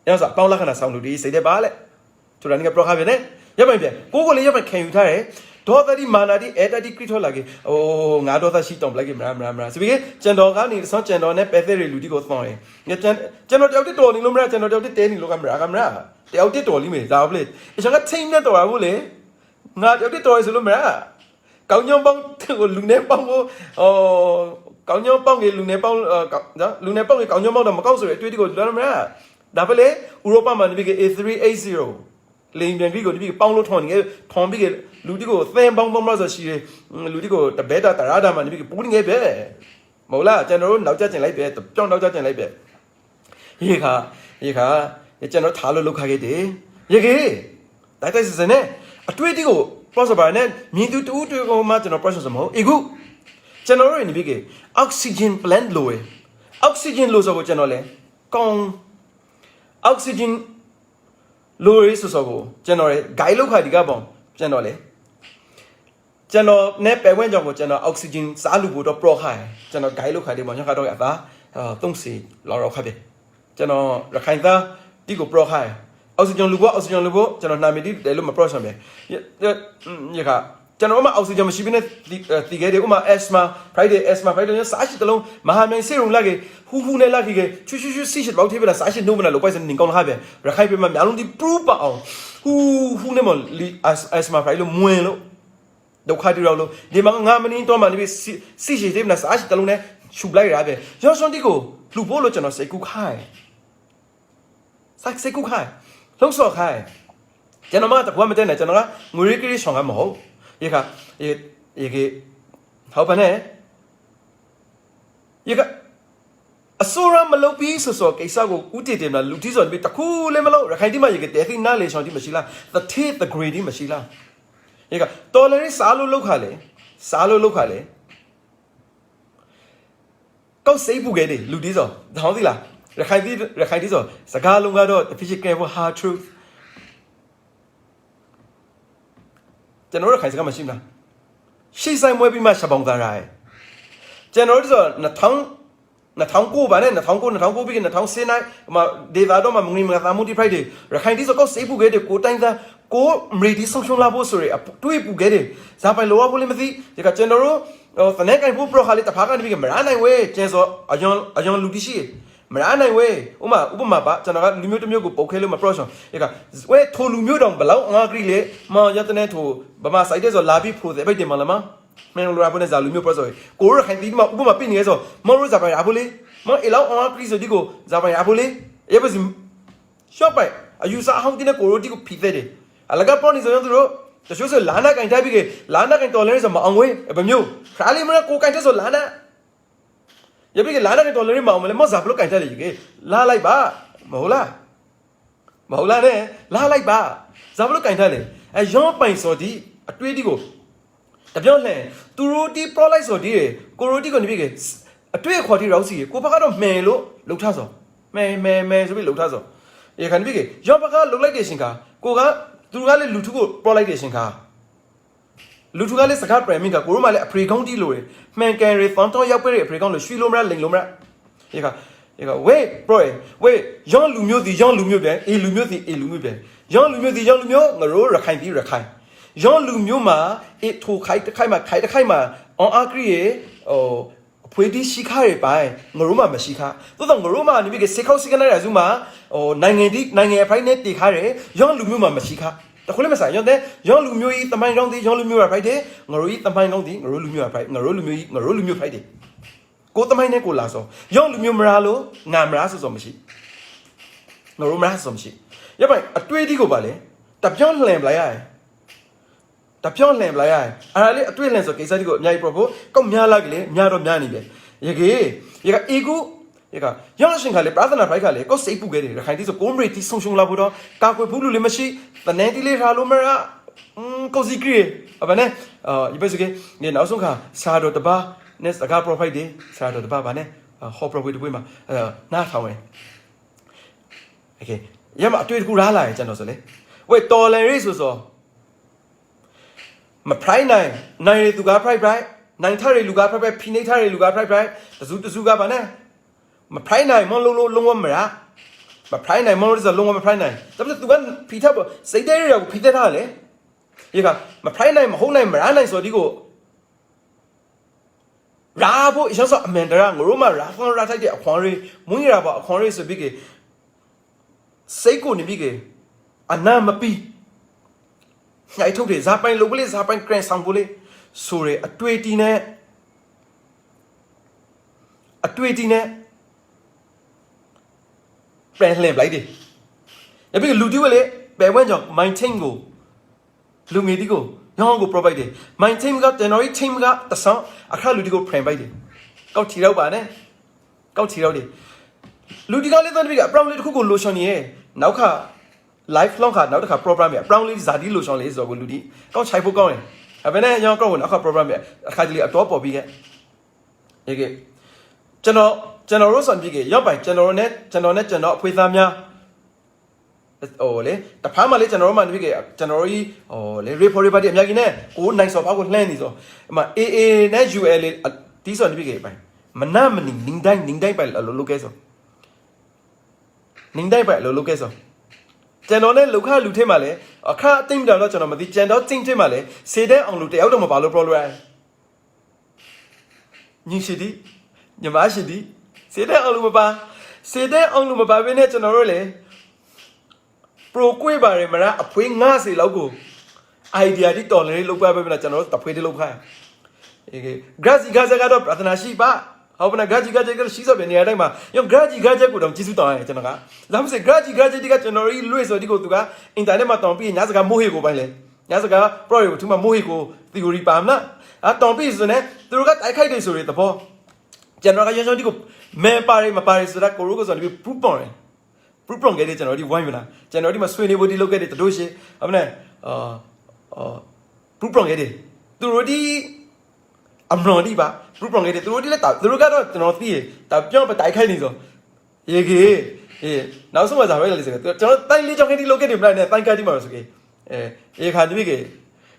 ရအောင်ဆိုအပေါင်းလက္ခဏာဆောင်လူဒီစိတ်တဲ့ပါလေသူတို့ကပရောခါပြနေရပိုင်ပြကိုကိုလေးရပိုင်ခံယူထားတယ်ဒေါ်သတိမာနာဒီအဲ့တတိခရစ်ထောလာကေအိုငါဒေါ်သရှိတောင်းပလိုက်ကေမလားဆိုပြီးကျန်တော်ကနေဆောကျန်တော်နဲ့ပဲသေးတွေလူဒီကိုသောင်းတယ်ကျန်တော်တယောက်တစ်တော်နေလို့မလားကျန်တော်တယောက်တစ်တဲနေလို့ကမလားတယောက်တစ်တော်လိမေဒါဘလေအချက်ကထိမ့်နဲ့တော်ရဘူးလေငါတယောက်တစ်တော်ရဆိုလို့မလားကောင်းညောင်းပေါင်းကိုလူနဲ့ပေါင်းကိုကောင်းညောင်းပေါင်းကေလူနဲ့ပေါင်းနော်လူနဲ့ပေါင်းကေကောင်းညောင်းပေါင်းတော့မကောက်ဆိုရအတွေ့အထိကိုလွယ်မလားဒါပဲလေဥရောပမှာဒီက A380 လိန်ပြန်ပြီးကိုဒီပေါင်းလို့ထွန်နေထွန်ပြီးကလူတီကိုသင်ပေါင်းမဆိုရှိတယ်လူတီကိုတဘဲတာတရာတာမှာဒီကပူးနေပဲမဟုတ်လားကျွန်တော်တို့နောက်ကျကျင်လိုက်ပဲကြောင်းနောက်ကျကျင်လိုက်ပဲရေခါကျွန်တော်ထားလို့လောက်ခခဲ့တယ်ရေကေတိုက်စစနဲ့အတွေ့အထိကို process ပါနဲ့မြင်သူတူတူကိုမှကျွန်တော် process မဟုတ်အခုကျွန်တော်တို့နေပြီးက oxygen plant လို့ oxygen လို့ဆိုကိုကျွန်တော်လဲကောင်းoxygen လိုရဆိုဆိုကိုကျွန်တော် guide လောက်ခါဒီကပေါ့ကျွန်တော်နဲ့ပဲဝဲကြောင့်ကိုကျွန်တော် oxygen စားလူဖို့တော့ pro ခိုင်းကျွန်တော် guide လောက်ခါဒီပေါ့ညခါတော့အသာသုံးစီလောက်ခါပဲကျွန်တော်ရခိုင်သားဒီကို pro ခိုင်း oxygen လူဖို့ကျွန်တော်နာမည်ဒီတယ်လို့မ pro ဆောင်ပဲညခါကျွန်တော်မှ oxygen မရှိဘဲနဲ့တီခဲ့တယ်ဥမာ asthma friday စားရှိတလုံးမဟာမြိုင်စေရုံလာကေဟူနဲ့လာခေချွစီရှိဘောက်သေးပဲလားစားရှိနိုးမလားလို့ပိုက်စနင်ကောင်းလာပဲရခိုင်ပြမှာများလုံးဒီ proof ပါအောင်ဟူနဲ့မလီ asthma friday လို့မွင်လို့ဒုက္ခတူတော့လို့ဒီမှာငါမင်းတော့မှဒီစီရှိသေးမလားစားရှိတလုံးနဲ့ရှူလိုက်ရပဲရောစွန်တီကိုလှူဖို့လို့ကျွန်တော်စိတ်ကူးခိုင်းစိတ်ကူးခိုင်းလုံးစော်ခိုင်း ကျွန်တော်မှတကွာမတဲ့နဲ့ကျွန်တော်ကငွေကလေးဆောင်ကမဟုတ်ရေကဟောပါနဲ့ရေကအစိုးရမလုပ်ပြီးဆိုကိစ္စကိုဥတည်တယ်မလားလူကြီးဆိုပြီးတခုလည်းမလုပ်ရခိုင်တိမရေကတဲခိနားလေဆောင်တိမရှိလား the teeth the grade မရှိလားရေကတော်လည်းစားလို့လောက်ခါလေကောက်စိတ်ပူခဲ့တယ်လူကြီးဆိုတောင်းသီလားရခိုင်တိဆိုစကားလုံးကတော့ physical hard truth ကျွန်တော်တို့ခိုင်စကားမရှိမလားရှိဆိုင်မွေးပြီးမှရှပောင်သားရဲကျွန်တော်တို့ဆို2009ပါနဲ့2009ပြီး2010နိုင်မှာဒေတာတော့မှမငြိမ်မသာမှုတိဖိုက်တယ်ရခိုင်တိဆိုကောက်စိတ်ပူခဲ့တယ်ကိုတိုင်းသားကိုမရီဒီဆုံးရှုံးလာဖို့ဆိုရတွေးပူခဲ့တယ်ဇာပိုင်လောဖို့လည်းမသိဒီကကျွန်တော်တို့ဖနဲကန်ဖို့ပရိုခါလေးတဖာကနေပြီးမရနိုင်ဝဲကျဲဆိုအယွန်လူတိရှိမရနိုင်ဝဲဥပမာပါကျွန်တော်ကလူမျိုးတစ်မျိုးကိုပုတ်ခဲလို့မပရော့ဆောင်ဒီကဝဲထိုလူမျိုးတောင်ဘလောက်ငါကလေးလေမရတဲ့နဲ့ထိုဗမာစိုက်တဲ့ဆိုလာပြီးဖိုးတယ်ပဲတင်မလားမမင်းတို့ရဖို့နဲ့ဇာလူမျိုးပရော့ဆိုကိုရခိုင်ဒီမှာဥပမာပြနေဆိုမလို့ဇာပိုင်ရဖို့လေမအလောက်ငါကလေးဆိုဒီကိုဇာပိုင်ရဖို့လေရပါစီရှော့ပိုင်အယူစားအောင်တဲ့ကိုရိုတီကိုဖိတဲ့တယ်အလကပေါ်နေဆိုရင်တို့တချို့ဆိုလာနာကန်တိုက်ပြီးလာနာကန်တော်လဲဆိုမအောင်ဝေးဘမျိုးခါလီမကိုကန်တဲ့ဆိုလာနာရပြီးလာနာကန်တော်လဲမအောင်မလဲမော့ဇာဘလို့ကန်တိုက်လေကြီးလာလိုက်ပါမဟုတ်လားနဲ့လာလိုက်ပါဇာဘလို့ကန်တိုက်လေအဲရောပိုင်စော်ဒီအတွေးဒီကိုတပြောလှန်သူရိုတီပရိုလိုက်စော်ဒီကိုရိုတီကိုနေပြီးအတွေးခေါ်တီရောက်စီကိုဘကတော့မှန်လို့လှုပ်ထားစော်မဲဆိုပြီးလှုပ်ထားစော်ရခိုင်ပြီးရောဘကလှုပ်လိုက်တဲ့ရှင်ကကိုကသူကလည်းလူထုကိုပရော့လိုက်တဲ့ရှင်ခါလူထုကလည်းစကားပြန်မိကကိုရိုမလည်းအဖရီကောင်းတီးလို့ရမှန်ကန်ရီဖန်တော့ရောက်ပြတဲ့အဖရီကောင်းလို့ရွှီလို့မလားလိန်လို့မလားဒီကဝေးပရိုဝေးရောလူမျိုးစီရောလူမျိုးပြန်အေလူမျိုးစီအေလူမျိုးပြန်ရောလူမျိုးစီရောလူမျိုးငရိုးရခိုင်ပြီးရခိုင်ရောလူမျိုးမှာအေထိုခိုင်တစ်ခိုင်မှာအောင်အကရီရဲ့ဖွေးတီးရှိခါရပိုင်ငရိုးမှာမရှိခါသို့တော့ငရိုးမှာနေပြီးစေခောက်စကနေရစုမှာနိုင်ငံအဖိုင်နဲ့တည်ခါတယ်ရောလူမျိုးမှာမရှိခါတခုလည်းမဆိုင်ရောလူမျိုးကြီးတမိုင်းကောင်းသည်ရောလူမျိုးရဖိုက်တယ်ငရိုးကြီးတမိုင်းကောင်းသည်ငရိုးလူမျိုးရဖိုက်ငရိုးလူမျိုးကြီးငရိုးလူမျိုးဖိုက်တယ်ကိုတမိုင်းနဲ့ကိုလာဆိုရောလူမျိုးမလားလို့ငါမလားဆိုမရှိငရိုးမလားဆိုမရှိရပိုင်အတွေးဒီကိုပါလေတပြောင်းလှန်ပလိုက်ရတယ်အဲ့ဒါလေအတွေ့အလန့်ဆိုကိစ္စဒီကိုအများကြီးပရိုဖို့ကောက်များလာကြလေများတော့များနေပြီရေအေကူရောင်းရှင်ခါလေပရာသနာဖိုက်ခါလေကောက်စိတ်ပူခဲ့တယ်ရခိုင်တီဆိုကိုမရီတီဆုံရှုံလာဖို့တော့ကာကွယ်ဖို့လူလည်းမရှိတနန်တီလေးထားလို့မရကိုစီကရီအဘနဲ့ဒီဘက်စကနေနောက်ဆုံးခါစာတော်တပါနဲ့စကားပရိုဖိုက်တယ်စာတော်တပါဗာနဲ့ဟောပရိုဖိုက်တပွေးမှာနားထောင်ဝင်โอเคရမအတွေ့တခုလားလာရင်ကျွန်တော်ဆိုလေဝေးတော်လန်ရေးဆိုမဖရိုင်းနိုင်ရသူကဖရိုက်နိုင်ထားရလူကဖရိုက်ဖိနေထားရလူကဖရိုက်တစုကပါနဲ့မဖရိုင်းနိုင်မလုံးဝမရမဖရိုင်းနိုင်မလို့ဆိုလုံးဝမဖရိုင်းနိုင်ဒါပေမဲ့သူကဖိထားပေါ့စိတ်တဲရကိုဖိတဲ့ထားလေဒီကမဖရိုင်းနိုင်မဟုတ်နိုင်မရနိုင်ဆိုဒီကိုရာဖို့အရှော့အမန်တရာငရိုးမှာရာဖောင်းရာထိုက်တဲ့အခွန်ရေးမွင်းရပါအခွန်ရေးဆိုပြီးကစိတ်ကိုနေပြီးကအနာမပီးညှိထုတ်တယ်ဇာပိုင်လိုကလေးဇာပိုင်ကရန်ဆောင်ကိုလေးဆိုရအတွေ့အတီနဲ့ပြန်လှည့်လိုက်တယ်။ပြီးလူတီဝဲလေဘယ်ဝန်းကြောင့် maintain ကိုလူငယ်တီကိုရောင်းကို provide တယ် maintain က January team ကတဆန်းအခါလူတီကို frame ပိုက်တယ်။ကောက်ထီတော့ပါနဲ့ကောက်ထီတော့တယ်လူတီကလည်းတော့ပြီးအပရောင်းလေးတစ်ခုကို lotion ရဲ့နောက်ခါ life long ခါနောက်တစ်ခါ program ရဲ့အပရောင်းလေးဇာတီ lotion လေးဆိုတော့ကိုလူတီကောက်ချိုက်ဖို့ကောင်းတယ်။အဲ့ဘယ်နဲ့ရောင်းကောက်ဝင်အခါ program ရဲ့အခါကြီးအတော့ပေါ်ပြီးခဲ့။ဒီကကျွန်တော်တို့ဆိုပြီးရောက်ပိုင်ကျွန်တော်အဖွေသားများလေတဖားမှလေကျွန်တော်တို့မှပြီးကျွန်တော်တို့လေ report တွေအများကြီးနဲ့ကိုနိုင်စော်ဖောက်ကိုလှမ်းနေဆိုအမ AA နဲ့ UL လေဒီဆိုပြီးပိုင်မနာမနင်းတိုင်းပိုင်လို့ကဲဆိုနင်းတိုင်းပိုင်လို့ကဲဆိုကျွန်တော်နဲ့လောက်ခလူထဲမှာလေအခါအသိမတော်တော့ကျွန်တော်မသိကြံတော့တင်းထဲမှာလေစေတဲ့အောင်လူတယောက်တော့မပါလို့ problem ညီရှိသည်ညီမရှိသည်စေတဲ့အောင်လူမပါဘဲနဲ့ကျွန်တော်တို့လေပရိုကွေးပါရမလားအဖွေး90လောက်ကို idea တိတော်လေးလောက်ပါပဲမလားကျွန်တော်တို့တဖွေးတလောက်ခိုင်းgrassy ကတော့ပရသနာရှိပါ好不那嘎叽个洗手边你来嘛，用嘎叽古东技术当哎，真的个，咱们是嘎叽这个真的一类说这个这个，因在那嘛当比人家是个摸黑过办嘞，人家是个不然有他妈摸黑过 theory 办呐，啊当比是呢，都个大开的说的不破，真的个原先这个没巴嘞嘛巴嘞是那个如果说你不帮嘞。不帮给的，真的你玩不啦？真的你嘛水泥玻璃楼给的多些，啊不呢？不帮给的，都的，阿不让的吧？不帮给的，都的嘞打，都个都真的是，打不要把大开你说，也给，那什么咋回来这个？真的单你讲给的楼给的不来呢？单开的嘛是个，也看这个，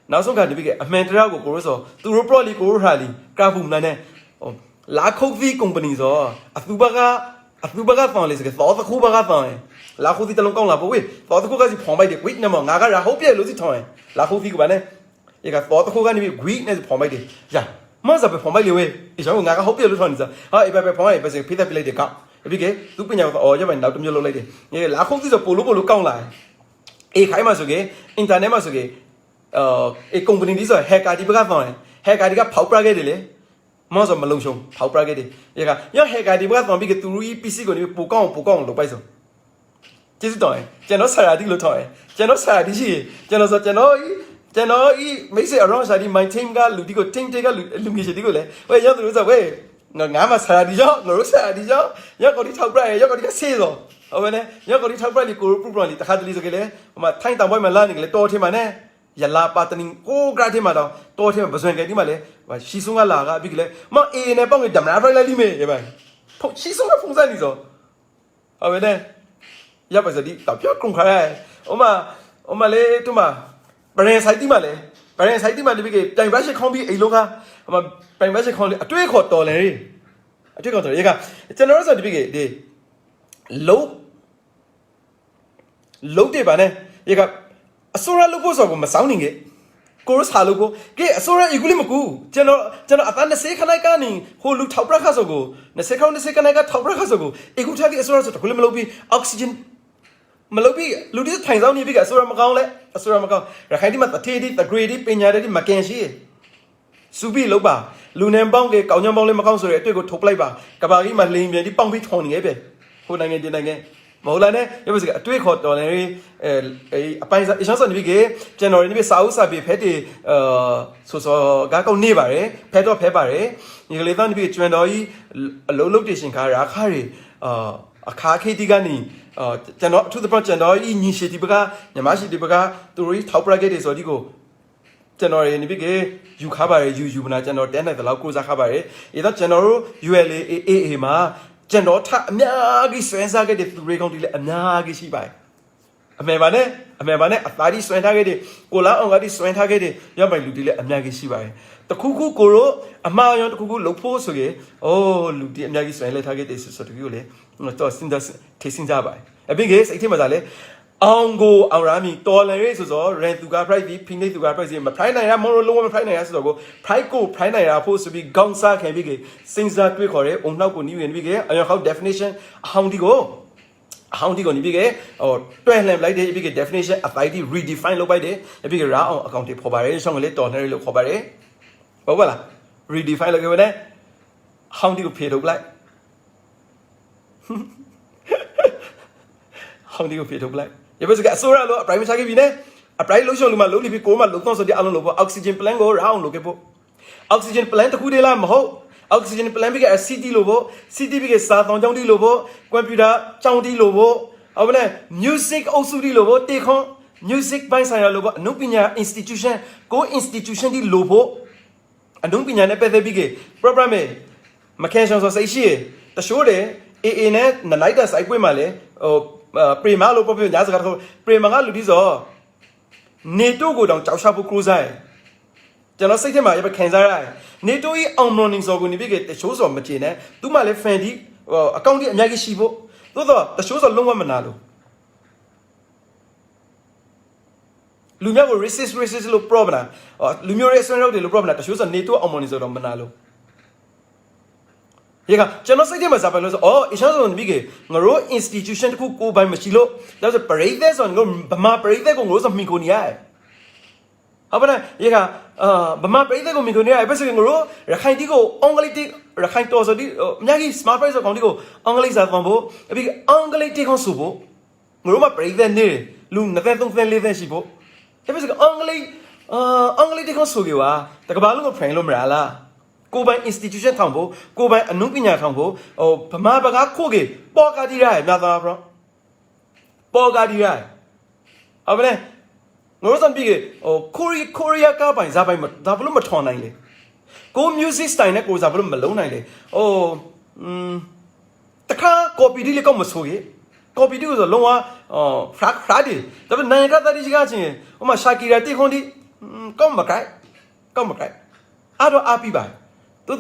那什么看这个？阿没得那个故事说，都不让你故事啥的，干不来呢？哦，拉口费公平说，阿苏巴个。tu baga phang le se so khu baga phang la khu ti talong kaung la bo we so khu ka si phang bai de gui na ma nga ga ra ho pye lo si thong la khu ti ko ba ne ye ka so khu ga ni gui ne phang bai de ya ma sa be phang bai le we e chang nga ga ho pye lo thong ni sa ha e ba be phang bai ba se phi ta pi lai de ka e bi ke tu pnya ko o ya ba nau tam lo lai de ye la khu ti so po lo kaung la e khai ma so ke internet ma so ke e company ni so hacker ti baga phang hacker ti ka phau pra ke de le mà sao mà lông xong, tháo ra cái đi, vậy cả, nhớ hệ cái đi bắt đầu bị cái túi PC của nó bù cong lục bay rồi, chỉ là thôi, cho nó xài đi lục thôi, cho nó xài đi gì, cho nó mấy xe ở đó xài đi maintain cái lục đi cái ting cái lục gì đi cái này, vậy nhớ tụi nó sao vậy, ngã mà xài đi cho, nó xài đi cho, nhớ có đi tháo ra, nhớ có đi cái xe rồi, ở bên này, nhớ có đi tháo ra đi cố bù bù đi, ta khai đi cái này, mà thay tao mà làm cái to thế mà nè. Ya la pataning ko gra the ma da to the ma baswen ke di ma le ba shi sung ga la ga bi ke le ma e ne pong ke dam na frai la li me ye ba phong shi sung ga phong san ni so ha be ne ya ba sa di ta pyo kong khai o ma le tu ma brain sai ti ma le brain sai ti ma le bi ke pai ba shi khong bi ai lo ga ma pai ba shi khong le atwe kho to le atwe kho to ye ga chen no so di bi ke di lo de ba ne ye gaအစိုးရလုပ်ဖို့ဆိုတော့မစောင်းနေကြကိုရစာလုပ်ဖို့ကဲအစိုးရအကူလေးမကူကျွန်တော်အတန်း20ခဏကနေဟိုလူထောက်ပြခါဆိုကို20ခဏကထောက်ပြခါဆိုကိုအကူထားကအစိုးရဆိုတော့ကိုလည်းမလုပ်ပြီးအောက်ဆီဂျင်မလုပ်ပြီးလူတွေထိုင်ဆောင်နေပြီကအစိုးရမကောင်းလဲအစိုးရမကောင်းရခိုင်ဒီမှာတထေးဒီတဂရီဒီပညာတွေမကန်ရှိစူပြီးလုပ်ပါလူနေပေါင်းကကောင်းချမ်းပေါင်းလည်းမကောင်းဆိုတဲ့အတွေ့ကိုထုတ်ပလိုက်ပါကဘာကြီးမှာလိန်ပြန်ဒီပေါင်းပြီးထောင်နေခဲ့ပဲဟိုနိုင်ငံဒီနိုင်ငံမဟုတ်လားနဲ့ရပါစကအတွေ့ခေါ်တော်လည်းအပိုင်းစားအရှောင်းစနေပြီကကျွန်တော်ဒီစာအုပ်စာပေဖက်တွေဆိုကားကောက်နေပါတယ်ဖက်တော့ဖက်ပါတယ်ဒီကလေးသားဒီကျွန်တော်ကြီးအလုံးလုံးတင်ရှင်ခါရာခါတွေအခါခေတီကနေကျွန်တော်အထူးသဖြင့်ကျွန်တော်ကြီးညီရှိဒီဘကညီမရှိဒီဘကသူတို့ထောက်ပရက်ခဲ့တယ်ဆိုတော့ဒီကိုကျွန်တော်ရနေပြီကယူခါပါတယ်ယူမနာကျွန်တော်တဲနိုင်တယ်လို့ကိုစားခါပါတယ်အဲတော့ကျွန်တော်တို့ ULAA မှာကျွန်တော်ထအများကြီးဆွဲစားခဲ့တဲ့သူတွေကောင်းဒီလေအများကြီးရှိပါတယ်အမေပါနဲ့အသားကြီးဆွဲထားခဲ့တဲ့ကိုလာအောင်ကဒီဆွဲထားခဲ့တဲ့ရောက်ပိုင်လူတွေလည်းအများကြီးရှိပါတယ်တခုခုကိုရောအမှားရောတခုခုလှုပ်ဖို့ဆိုရင်လူတွေအများကြီးဆွဲလဲထားခဲ့တဲ့ဆိုတခုလေတော့စဉ်းစားပါတယ်အပြင်ကစိတ်ထဲမှာသာလေအောင်ကိုအောင်ရမီတော်လန်ရေးဆိုတော့ rent သူက price ပြီး pin သူက price မ price နိုင်ရမလို့လုံးဝမ price နိုင်ရဆိုတော့ကို price ကို price နိုင်ရဖို့ဆိုပြီးခေါင်းစားခံပြီးကစဉ်းစားတွေးခေါ်တယ်အုံနောက်ကိုနီးဝင်ပြီးကအရင်ခေါက် definition အဟောင်းဒီကိုနီးပြီးကတွဲလှန်လိုက်တဲ့ပြီးက definition အပိုင်းဒီ redefine လုပ်လိုက်တယ်ပြီးက raw အောင် account တွေပေါ်ပါတယ်ရှောင်းကလေးတော်လန်ရေးလို့ခေါ်ပါတယ်ဟုတ်ပါလား redefine လုပ်ခဲ့မယ်ဟောင်းဒီကိုဖေထုတ်လိုက်ဟောင်းဒီကိုဖေထုတ်လိုက်ရပါစကအစိုးရလို့အပရိုင်မချခဲ့ပြီနဲ့အပရိုင်လို့ရှော့လို့မလို့ပြီးကိုမလုံတော့ဆိုတဲ့အလုံးလို့ပေါ့အောက်ဆီဂျင်ပလန်ကိုရအောင်လုပ်ခဲ့ဖို့အောက်ဆီဂျင်ပလန်တခုတည်းလားမဟုတ်အောက်ဆီဂျင်ပလန်ပြီးက CT လို့ပေါ့ CT ပြီးကစာဆောင်ကြောင်းတီးလို့ပေါ့ကွန်ပျူတာကြောင်းတီးလို့ပေါ့ဟုတ်ပါနဲ့ music အုပ်စုတီးလို့ပေါ့တေခွန် music ဘိုင်းဆိုင်ရလို့ပေါ့အနုပညာ institution ကို institution တီးလို့ပေါ့အနုပညာနဲ့ပတ်သက်ပြီးက program မကန်ရှောင်းဆိုစိတ်ရှိတရှိုးတယ် AA နဲ့နိုင်တာစိုက်ပွင့်မှာလေဟိုပရီမာလို့ပြောညာစကားတော့ပရီမာကလူဒီဆိုနေတိုကိုတောင်ကြောက်ရှာဖို့ cruise ကျွန်တော်စိတ်ထဲမှာရပါခံစားရတယ်နေတိုကြီးအောင်မလို့နေစောကိုနေပြီကတချိုးစောမကျင်နဲ့သူမှလည်း fan ဒီအကောင့်ဒီအများကြီးရှိဖို့သို့တော့တချိုးစောလုံးဝမနာလို့လူမျိုးကို racist လို့ problem လူမျိုးရဲ့ဆွမ်းရောက်တယ်လို့ problem တချိုးစောနေတိုအောင်မလို့နေစောတော့မနာလို့ရေကကျွန်တော်စိတ်ထဲမှာစားပါလို့ဆိုအရှောင်းဆုံးပြီးကငါတို့ institution တခုကိုပိုင်မရှိလို့ဒါဆိုပရိသတ်ဆိုငါဗမာပရိသတ်ကိုငါတို့ဆိုမိကိုနေရဟ好不呢？一个爸妈背的个名个呢，不是个罗，看这个安格里的，看多少的，人家 smart price 讲这个安格里啥方不？那个安格里的讲数不？我嘛背的呢，路那边东边那边西不？那不是个安格里的讲数个哇？这个巴路个朋友们来了，各班 institution 汤不？各班安农毕业汤不？爸妈把他扣给包家的来，那咋不？包家的来，好不呢？我说比个Korea 加班咋办嘛？咋不那么长呢嘞？个 music style 呢，个咋不那么 low 呢嘞？但看 copy 的嘞，搞么错的 ？copy 的个是弄啊，啥的？咱们哪个在的这个钱？我们下几日对方的，搞么改？阿多阿比吧，都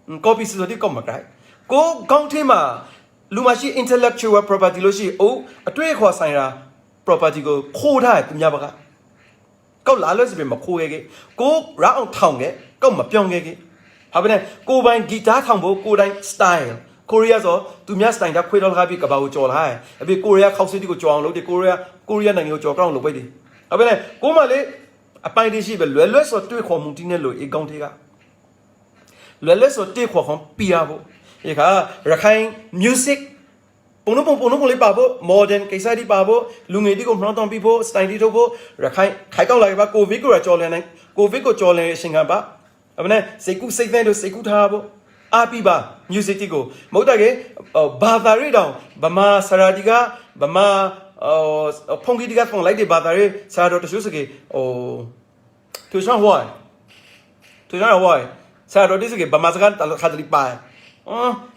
copy 是说的搞么改？个讲题嘛，如果是 intellectual property 咯是，对话上呀。property 個 code 係點樣㗎？咁哪類是邊咪 code 嘅？嗰然後燙嘅，咁咪變嘅，係咪咧？嗰班 guitar 燙冇嗰單 style，Korea 咗點樣 style 就開到下邊個包做啦，係，邊 Korea 考試啲個裝佬啲 Korea 能夠做裝佬嗰啲，係咪咧？嗰嘛你啊班啲事咪亂所對項目啲呢類一講啲㗎，亂所對項目邊啊不？而家日看 music。Pono le babo modern kaisa di babo lungi di ko mrong people style di to bo khai kaung lai ba covid ko ra chaw len covid ko chaw len shin kan ba abne seiku seitan do seiku tha bo api ba music ti ko mဟုတ်တာke ba da ri daw bama saradi ga bama phongki di ga phong lai de ba da ri sa do tsu su ke tu shan hwa sa do di su ke bama sa kan kha tali pa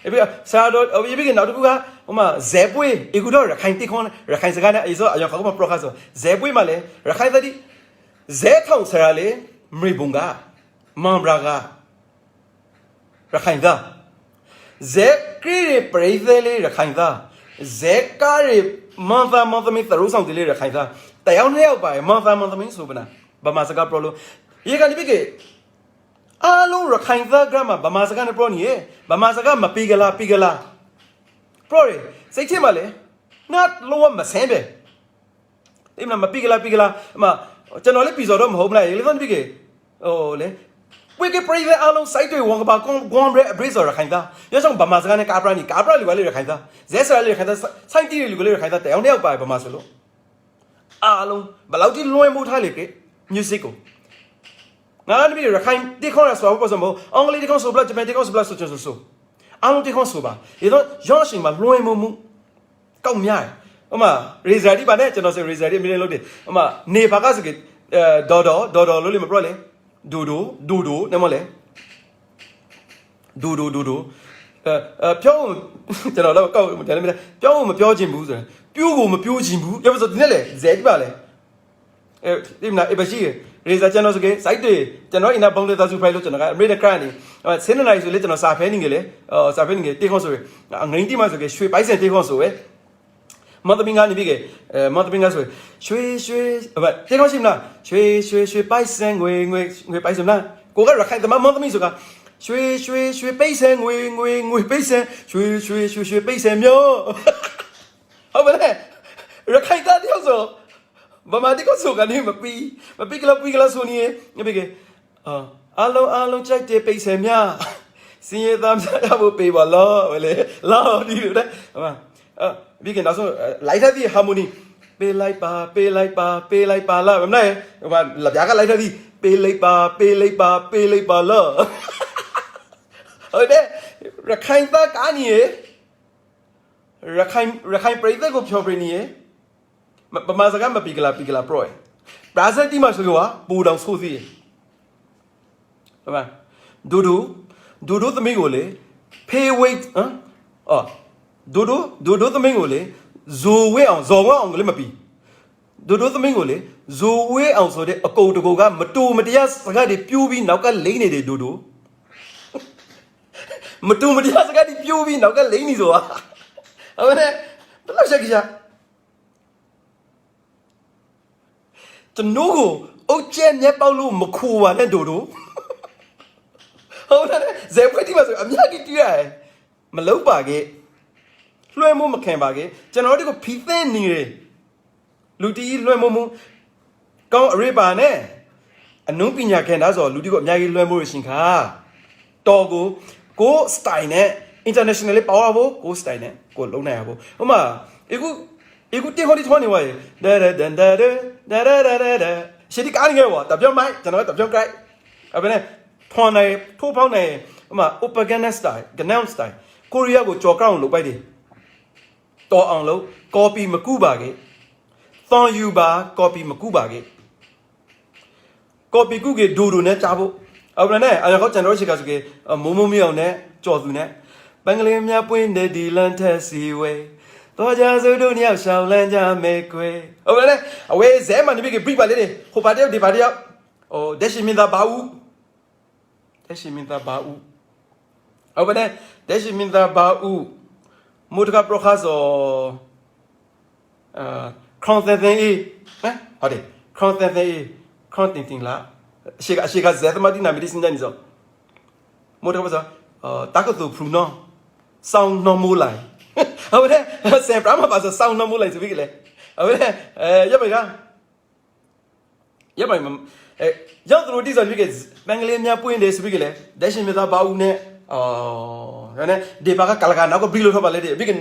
et puis ça doit il y a bien d'autres gars on m'a zebwe écoute rakhain ti khon rakhain sa gana iso ayo khako ma prokaso zebwe ma le rakhain da di ze thong sara le mribunga mambraga rakhain da ze kri praise le rakhain da ze ka re mantha mi taru song ti le rakhain da tayaw ne yaw ba mantha mi so bana ba ma sa ga pro lo ye ga ni bi ke阿龙若看这个嘛，爸妈是干的不呢？爸妈是干嘛？比个啦，不嘞，谁去嘛嘞？那龙我没钱呗，你们嘛比个啦，嘛，真那里比较多唔好唔嚟，你讲比个，嘞，为个 brave 阿龙谁对我个把光 brave 若看的，要像爸妈是干的假不你话你若看的，这事你若看的，餐厅里你若看的，但你要拜爸妈是咯，阿龙不老啲乱冇睇嚟嘅，music 個。那你比如看地方来说，我什么？安格里地方说不了，这边地方说不了，说，阿龙地方说吧，伊说养生嘛，乱木，搞咩啊？我嘛 result 吧呢，真係 result 咩嚟嘅？我嘛你拍個是個多多，你咪不咧？嘟，你冇咧？嘟，標真係啦，搞真係咩咧？標咪標進步啫，標個咪標進步，要不就點咧？啫吧咧？你唔係一般是。Reza channel suke site channel ina bang le ta su file lo channel ka me de kran ni sen na su le channel sa phe ni ge le sa phe ni ge te khon so ngai ti ma so ge shwe pai sen te khon so we ma ta binga ni bi ge ma ta binga so shwe ba te khon sim na shwe pai sen ngwe pai sim na ko ga rakhai ta ma ta mi so ka shwe pai sen ngwe pai sen shwe pai sen myo ha ba le rakhai ta ti so爸妈，你个说个你没比个了说你，你别个阿龙在这背什么？新业他们要不背吧咯，喂嘞，咯你对不对？好嘛，别个那时候来他的哈姆尼，背来吧啦，咁咧，话立下个来他的背来吧咯，好的，热开发干你，热开背这个漂白你。爸妈是干嘛比个啦 pro 哎，巴塞地嘛是个哇，不当粗的，是吧？嘟嘟怎么个嘞 ？pay weight 嘟嘟怎么个嘞？做位昂个嘞嘛比，嘟嘟怎么个嘞？做位昂说的，高个没多没点是个的标比那个累呢的嘟嘟，没多没点是个的标比那个累呢说啊，好不呢？不老些个啥？จะนู้กูโอเจนเนี่ยเปาลูมาคูวะเนี่ยดูဟုတ်တယ်ဇေဖွဲ့တိမှာဆိုအများကြီးတွေ့ရတယ်မလုံးပါခဲ့လွှဲမှုမခံပါခဲ့ကျွန်တော်တို့ကိုဖီးသင်းနေတယ်လူတီးလွှဲမှု ကောင်းအရေးပါနဲ့အနုပညာခဲဒါဆိုလူတီကိုအများကြီးလွှမ်းမိုးရရှင်ခါတော်ကို style နဲ့ internationally power ကို style နဲ့ကိုလုံးနိုင်ရဖို့ဥမာအခုတင်ဟောဒီထွန်းနေဝါရေဒါရှေ့ဒီကားနေရောတပြောင်းမိုက်ကျွန်တော်တပြောင်းကြိုက်အဲ့ဘယ်နဲ့ထွန်းနေထိုးပေါင်းနေဥမာ opagana style gangnam style ကိုရီးယားကိုကြော်ကောက်အောင်လုပ်ပိုက်တယ်တော်အောင်လို့ copy မကူပါကေသွန်ယူပါ copy မကူပါကေ copy ကူကေဒူနဲ့ကြားဖို့အဲ့ဘယ်နဲ့အဲ့တော့ကျွန်တော်ရှိကဆိုကေမိုးမိုးမြောင်နဲ့ကြော်သူနဲ့ဘင်္ဂလီများပွင့်တဲ့ဒီလန်ထက်စီဝဲတော့ကြစို့တို့ညောက်ရှောင်းလန်းကြမဲကွယ်ဟုတ်ကဲ့လေအဝေးဇဲမှန်ဒီကေပြပါလေဟိုပါတယောက်ဒီပါတယောက်ဟိုဒက်ရှိမင်းသားဘာဦးဒက်ရှိမင်းသားဘာဦးဟုတ်ကဲ့ဒက်ရှိမင်းသားဘာဦးမုတ်ကပရခါဆိုခရွန်သန်အေးဟမ်ဟုတ်တယ်ခရွန်သန်အေးခရွန်တင်လာအရှိကဇဲသမတိနာမီစင်တယ်ဆိုမုတ်ကပဆိုတာကတူဖရူနော်ဆောင်းနော်မိုးလိုက်ဟုတ်တယ်ဆယ်ပရမပါဆိုဆောင်းနော်မိုးလိုက်ဆိုပြီးလေဟုတ်တယ်ရပ်ပါကရပ်ပါရောက်သူတို့တိဆိုပြီးကဘင်္ဂလီများပွင့်တယ်ဆိုပြီးလေဒက်ရှင်မြသားဘာဦးနဲ့ဒါနဲ့ဒီပါကကလကနောက်ကဘီလိုထောက်ပါလေဒီပြီးက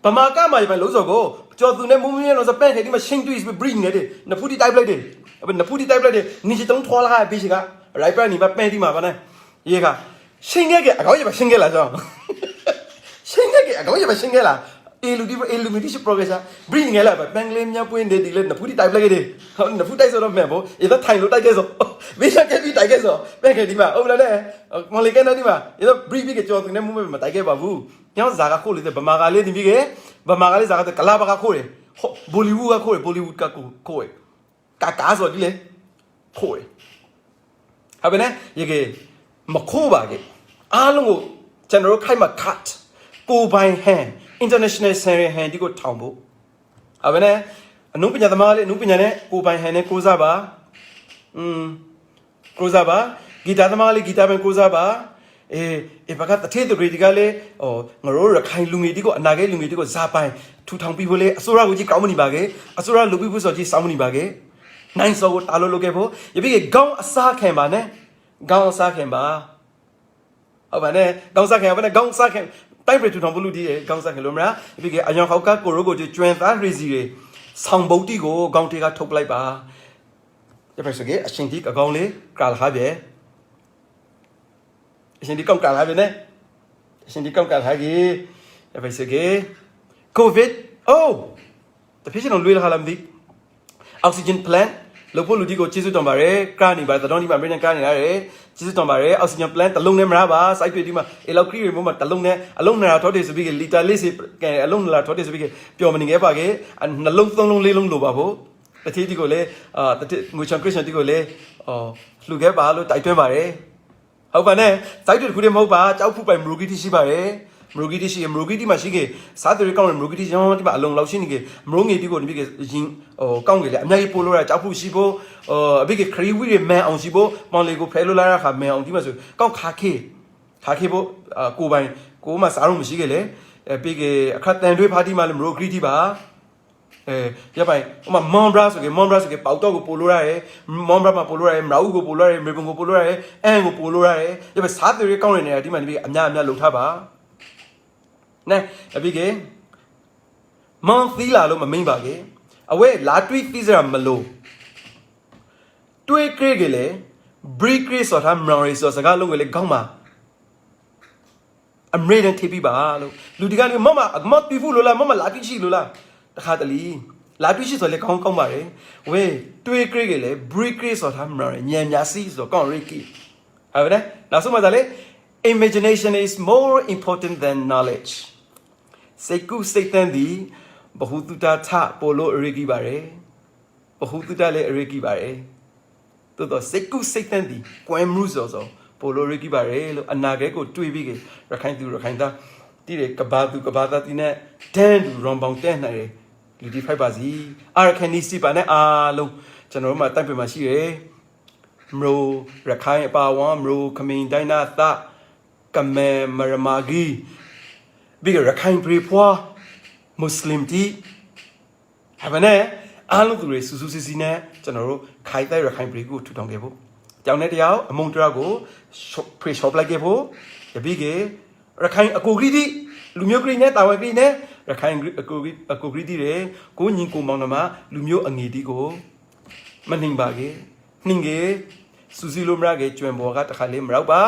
ဗမာကမှာပဲလုံးစောကိုကြော်သူနဲ့မူးမင်းလို့ဆိုပဲခဲ့ဒီမှာရှင်းတွေ့ပြီး bring နေတယ်နဖူတီတိုက်ပလိုက်တယ်နဖူတီတိုက်ပလိုက်တယ်နီချီတုံးထွာလာပြီးရှိကရိုက်ပတ်နေပါပဲဒီမှာပါနဲ့ရေကရှင်းခဲ့အကောင်းရပါရှင်းခဲ့လားဆိုရှင်းခဲ့အကောင်းရပါရှင်းခဲ့လားillumination progression bring ငယ်လာပဲဘင်္ဂလီများပွင့်တယ်ဒီလေနဖူတီတိုက်ပလိုက်တယ်နဖူတိုက်ဆိုတော့မဲ့ဘောဧတော့ထိုင်လို့တိုက်ခဲ့ဆိုဝိရှာကဲပြီးတိုက်ခဲ့ဆိုပဲခဲ့ဒီမှာဟုတ်လားနဲ့မလေးကဲနေဒီမှာဧတော့ bring ပြီးကကြော်သူနဲ့မူးမတိုက်ခဲ့ပါဘူးညောင်းဇာကခိုးလေဗမာကလေးတင်ပြီးကဗမာကလေးဇာကကလာဘကခိုးတယ်ဘောလီဝုဒ်ကခိုးတယ်ဘောလီဝုဒ်ကခိုးတယ်ကာဆိုဒီလေခိုးတယ်ဟာဘယ်နဲ့ရေကမခိုးပါကအားလုံးကိုကျွန်တော်တို့ခိုက်မှာ cut ကိုပိုင် hand international senior hand ဒီကိုထောင်ဖို့ဟာဘယ်နဲ့အနုပညာသမားလေးအနုပညာနဲ့ကိုပိုင် hand နဲ့ကိုစားပါကိုစားပါဂီတာသမားလေးဂီတာပဲကိုစားပါအေဘာကတသေးတူရီဒီကလေငရိုးရခိုင်လူငယ်ဒီကိုအနာဂတ်လူငယ်ဒီကိုဇာပိုင်ထူထောင်ပြီးဖို့လေအစိုးရကိုကြီးကောင်းမနေပါကေအစိုးရလူပြီးဖို့ဆိုကြီးစောင်းမနေပါကေနိုင်စောကိုတာလို့လုပ်ခဲ့ဖို့ယပိကေခေါင်းအစားခံပါနဲ့ခေါင်းအစားခံပါဟုတ်ပါနဲ့ခေါင်းစားခံပါနဲ့ခေါင်းစားခံတိုက်ပြထူထောင်ဖို့လူဒီခေါင်းစားခံလို့မလားယပိကေအယောင်ခေါက်ကကိုရိုကိုကျွမ်းသားရီစီတွေဆောင်းပုတ်တီကိုခေါင်းတေကထုတ်ပလိုက်ပါယပိစကေအရှင်ဒီအကောင်လေးကာလာပြဲအရှင်ဒီကောက်ကလာပြီနဲ့အရှင်ဒီကောက်ကလာကြီးရပါစေကေကိုဗစ်တဖြစ်ရှင်လွေးလာလာမသိအောက်ဆီဂျင်ပလန်လို့ဖို့လူဒီကိုကျေးဇူးတော်ပါတယ်ကရနေပါတော်ဒီမှာမင်းနဲ့ကရနေရတယ်ကျေးဇူးတော်ပါတယ်အောက်ဆီဂျင်ပလန်တလုံးနဲ့မရပါစိုက်တွေ့ဒီမှာအေလောက်ခရီးရေမို့မှာတလုံးနဲ့အလုံးနာထောက်တယ်ဆိုပြီးလီတာလေးစီအလုံးနာထောက်တယ်ဆိုပြီးပျော်မနေခဲ့ပါကေနှလုံးသုံးလုံးလေးလုံးလိုပါဖို့တတိဒီကိုလေတတိငွေချန်ခရစ်ယာန်ဒီကိုလေလှူခဲ့ပါလို့တိုက်တွန်းပါတယ်ဟုတ်ပါနဲ့စိုက်တူတခုတည်းမဟုတ်ပါကြောက်ဖူးပိုင်မရူဂီတီရှိပါတယ်မရူဂီတီရှိမရူဂီတီမှာရှိကေစားသူတွေကောင်းတယ်မရူဂီတီရောဒီမှာအလုံးလောက်ရှိနေကေမရုံငယ်တီကိုဒီကေရင်ကောင်းကေလေအများကြီးပို့လို့ရကြောက်ဖူးရှိဖို့အဘိကေခရီးဝီတွေမန်အောင်ရှိဖို့မောင်လေးကိုဖဲလို့လာရခါမန်အောင်ဒီမှာဆိုကောက်ခါခေဖို့ကိုပိုင်ကိုမှစားလို့မရှိကေလေပြီးကေအခက်တန်တွေးဖားတီမှာလေမရူဂီတီပါရပိုင်ဥမာမွန်ဘရာဆိုကေပေါတော့ကိုပို့လို့ရတယ်မွန်ဘရာမှာပို့လို့ရတယ်မရာဦးကိုပို့လို့ရတယ်မေဘုံကိုပို့လို့ရတယ်အန်ကိုပို့လို့ရတယ်ရပိုင်စားသူတွေကောင်းနေတယ်ဒီမှာဒီအများလှုပ်ထားပါနဲ့အပြီးကေမွန်သီလာလို့မမိန်ပါကေအဝဲလာတွေးသီးစရာမလို့တွေးကြည့်ကေလေဘရီကရစ်ဆိုတာမရီဆိုစကားလုံးကလေကောင်းပါအမရေဒန်တီပီပါလို့လူဒီကနေမမတီဖူလို့လားမလာတိရှိလို့လားတခါတလီလာတွေ့ရှိဆိုလေကောင်းပါတယ်ဝေးတွေးကြည့်ကြလေ break ဆိုတာမရညံညာစီဆိုကောင်းရိကီဟုတ်တယ်နောက်ဆုံးမှသာလေ imagination is more important than knowledge စိတ်ကူးစိတ်သန်းသည်ဘဟုတုတထပို့လို့အရိကီပါတယ်ဘဟုတုတလည်းအရိကီပါတယ်တိုးတော့စိတ်ကူးစိတ်သန်းသည်ကွယ်မှုဆိုပို့လို့အရိကီပါတယ်လို့အနာဂတ်ကိုတွေးပြီးကြရခိုင်သူရခိုင်သားတိရကဘာသူကဘာသားတိနဲ့ဒန်သူရွန်ပေါင်တဲ့နိုင်တယ်ဒီဒီဖိုက်ပါစီအာခန်နီစီပါနဲ့အားလုံးကျွန်တော်တို့မှာတိုက်ပြမှာရှိရယ်မရိုရခိုင်အပါဝမ်မရိုခမင်းဒိုင်နာသကမဲမရမာဂီဘီရခိုင်ပရိဖွာမွတ်စလင်တီဟာဗနဲ့အားလုံးသူတွေစူးစူးစီစီနဲ့ ကျွန်တော်တို့ခိုင်တဲ့ရခိုင်ပြည်ကိုထူထောင်ခဲ့ဖို့ကြောင်တဲ့တရားအမုံတရားကိုဖေးရှော့ပလိုက်ခဲ့ဖို့တပိကေရခိုင်အကူဂရီတီလူမျိုးဂရီနဲ့တာဝန်ဂရီနဲ့ရခိုင်အကူဂရီတီတွေကိုညီကိုမောင်နှမလူမျိုးအငယ်တီကိုမနှင်ပါကေနှင်ကေစူစီလိုမရကေကျွံဘောကတခါလေးမရောက်ပါ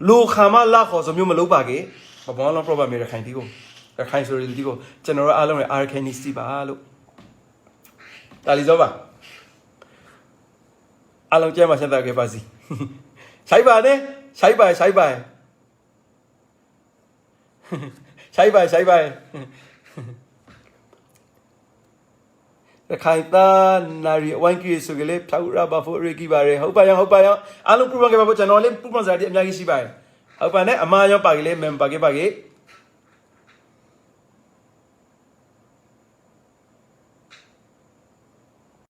လိုခါမလာခေါ်စမျိုးမလုပ်ပါကေမဘောလုံး problem ရခိုင်တီကိုရခိုင်ဆိုရီတီကိုကျွန်တော်တို့အားလုံးရဲ့ arcanity ပါလို့ဒါလီစောပါအားလုံးကျဲမှာဆက်တာခဲ့ပါစီဆိုင်ပါနဲ့ဆိုင်ပါဆိုင်ပါဆိုင်ပါဆိုင်ပါခိုင်တာနာရီဝိုင်းကြီးဆိုကြလေဖြောက်ရပါဖို့ရကြီးပါရဟုတ်ပါရောဟုတ်ပါရောအားလုံးပူပန်ခဲ့ပါဖို့ကျွန်တော်လေးပူပန်စားတဲ့အများကြီးရှိပါတယ်ဟုတ်ပါနဲ့အမားရောပါကြလေမန်ပါခဲ့ပါခဲ့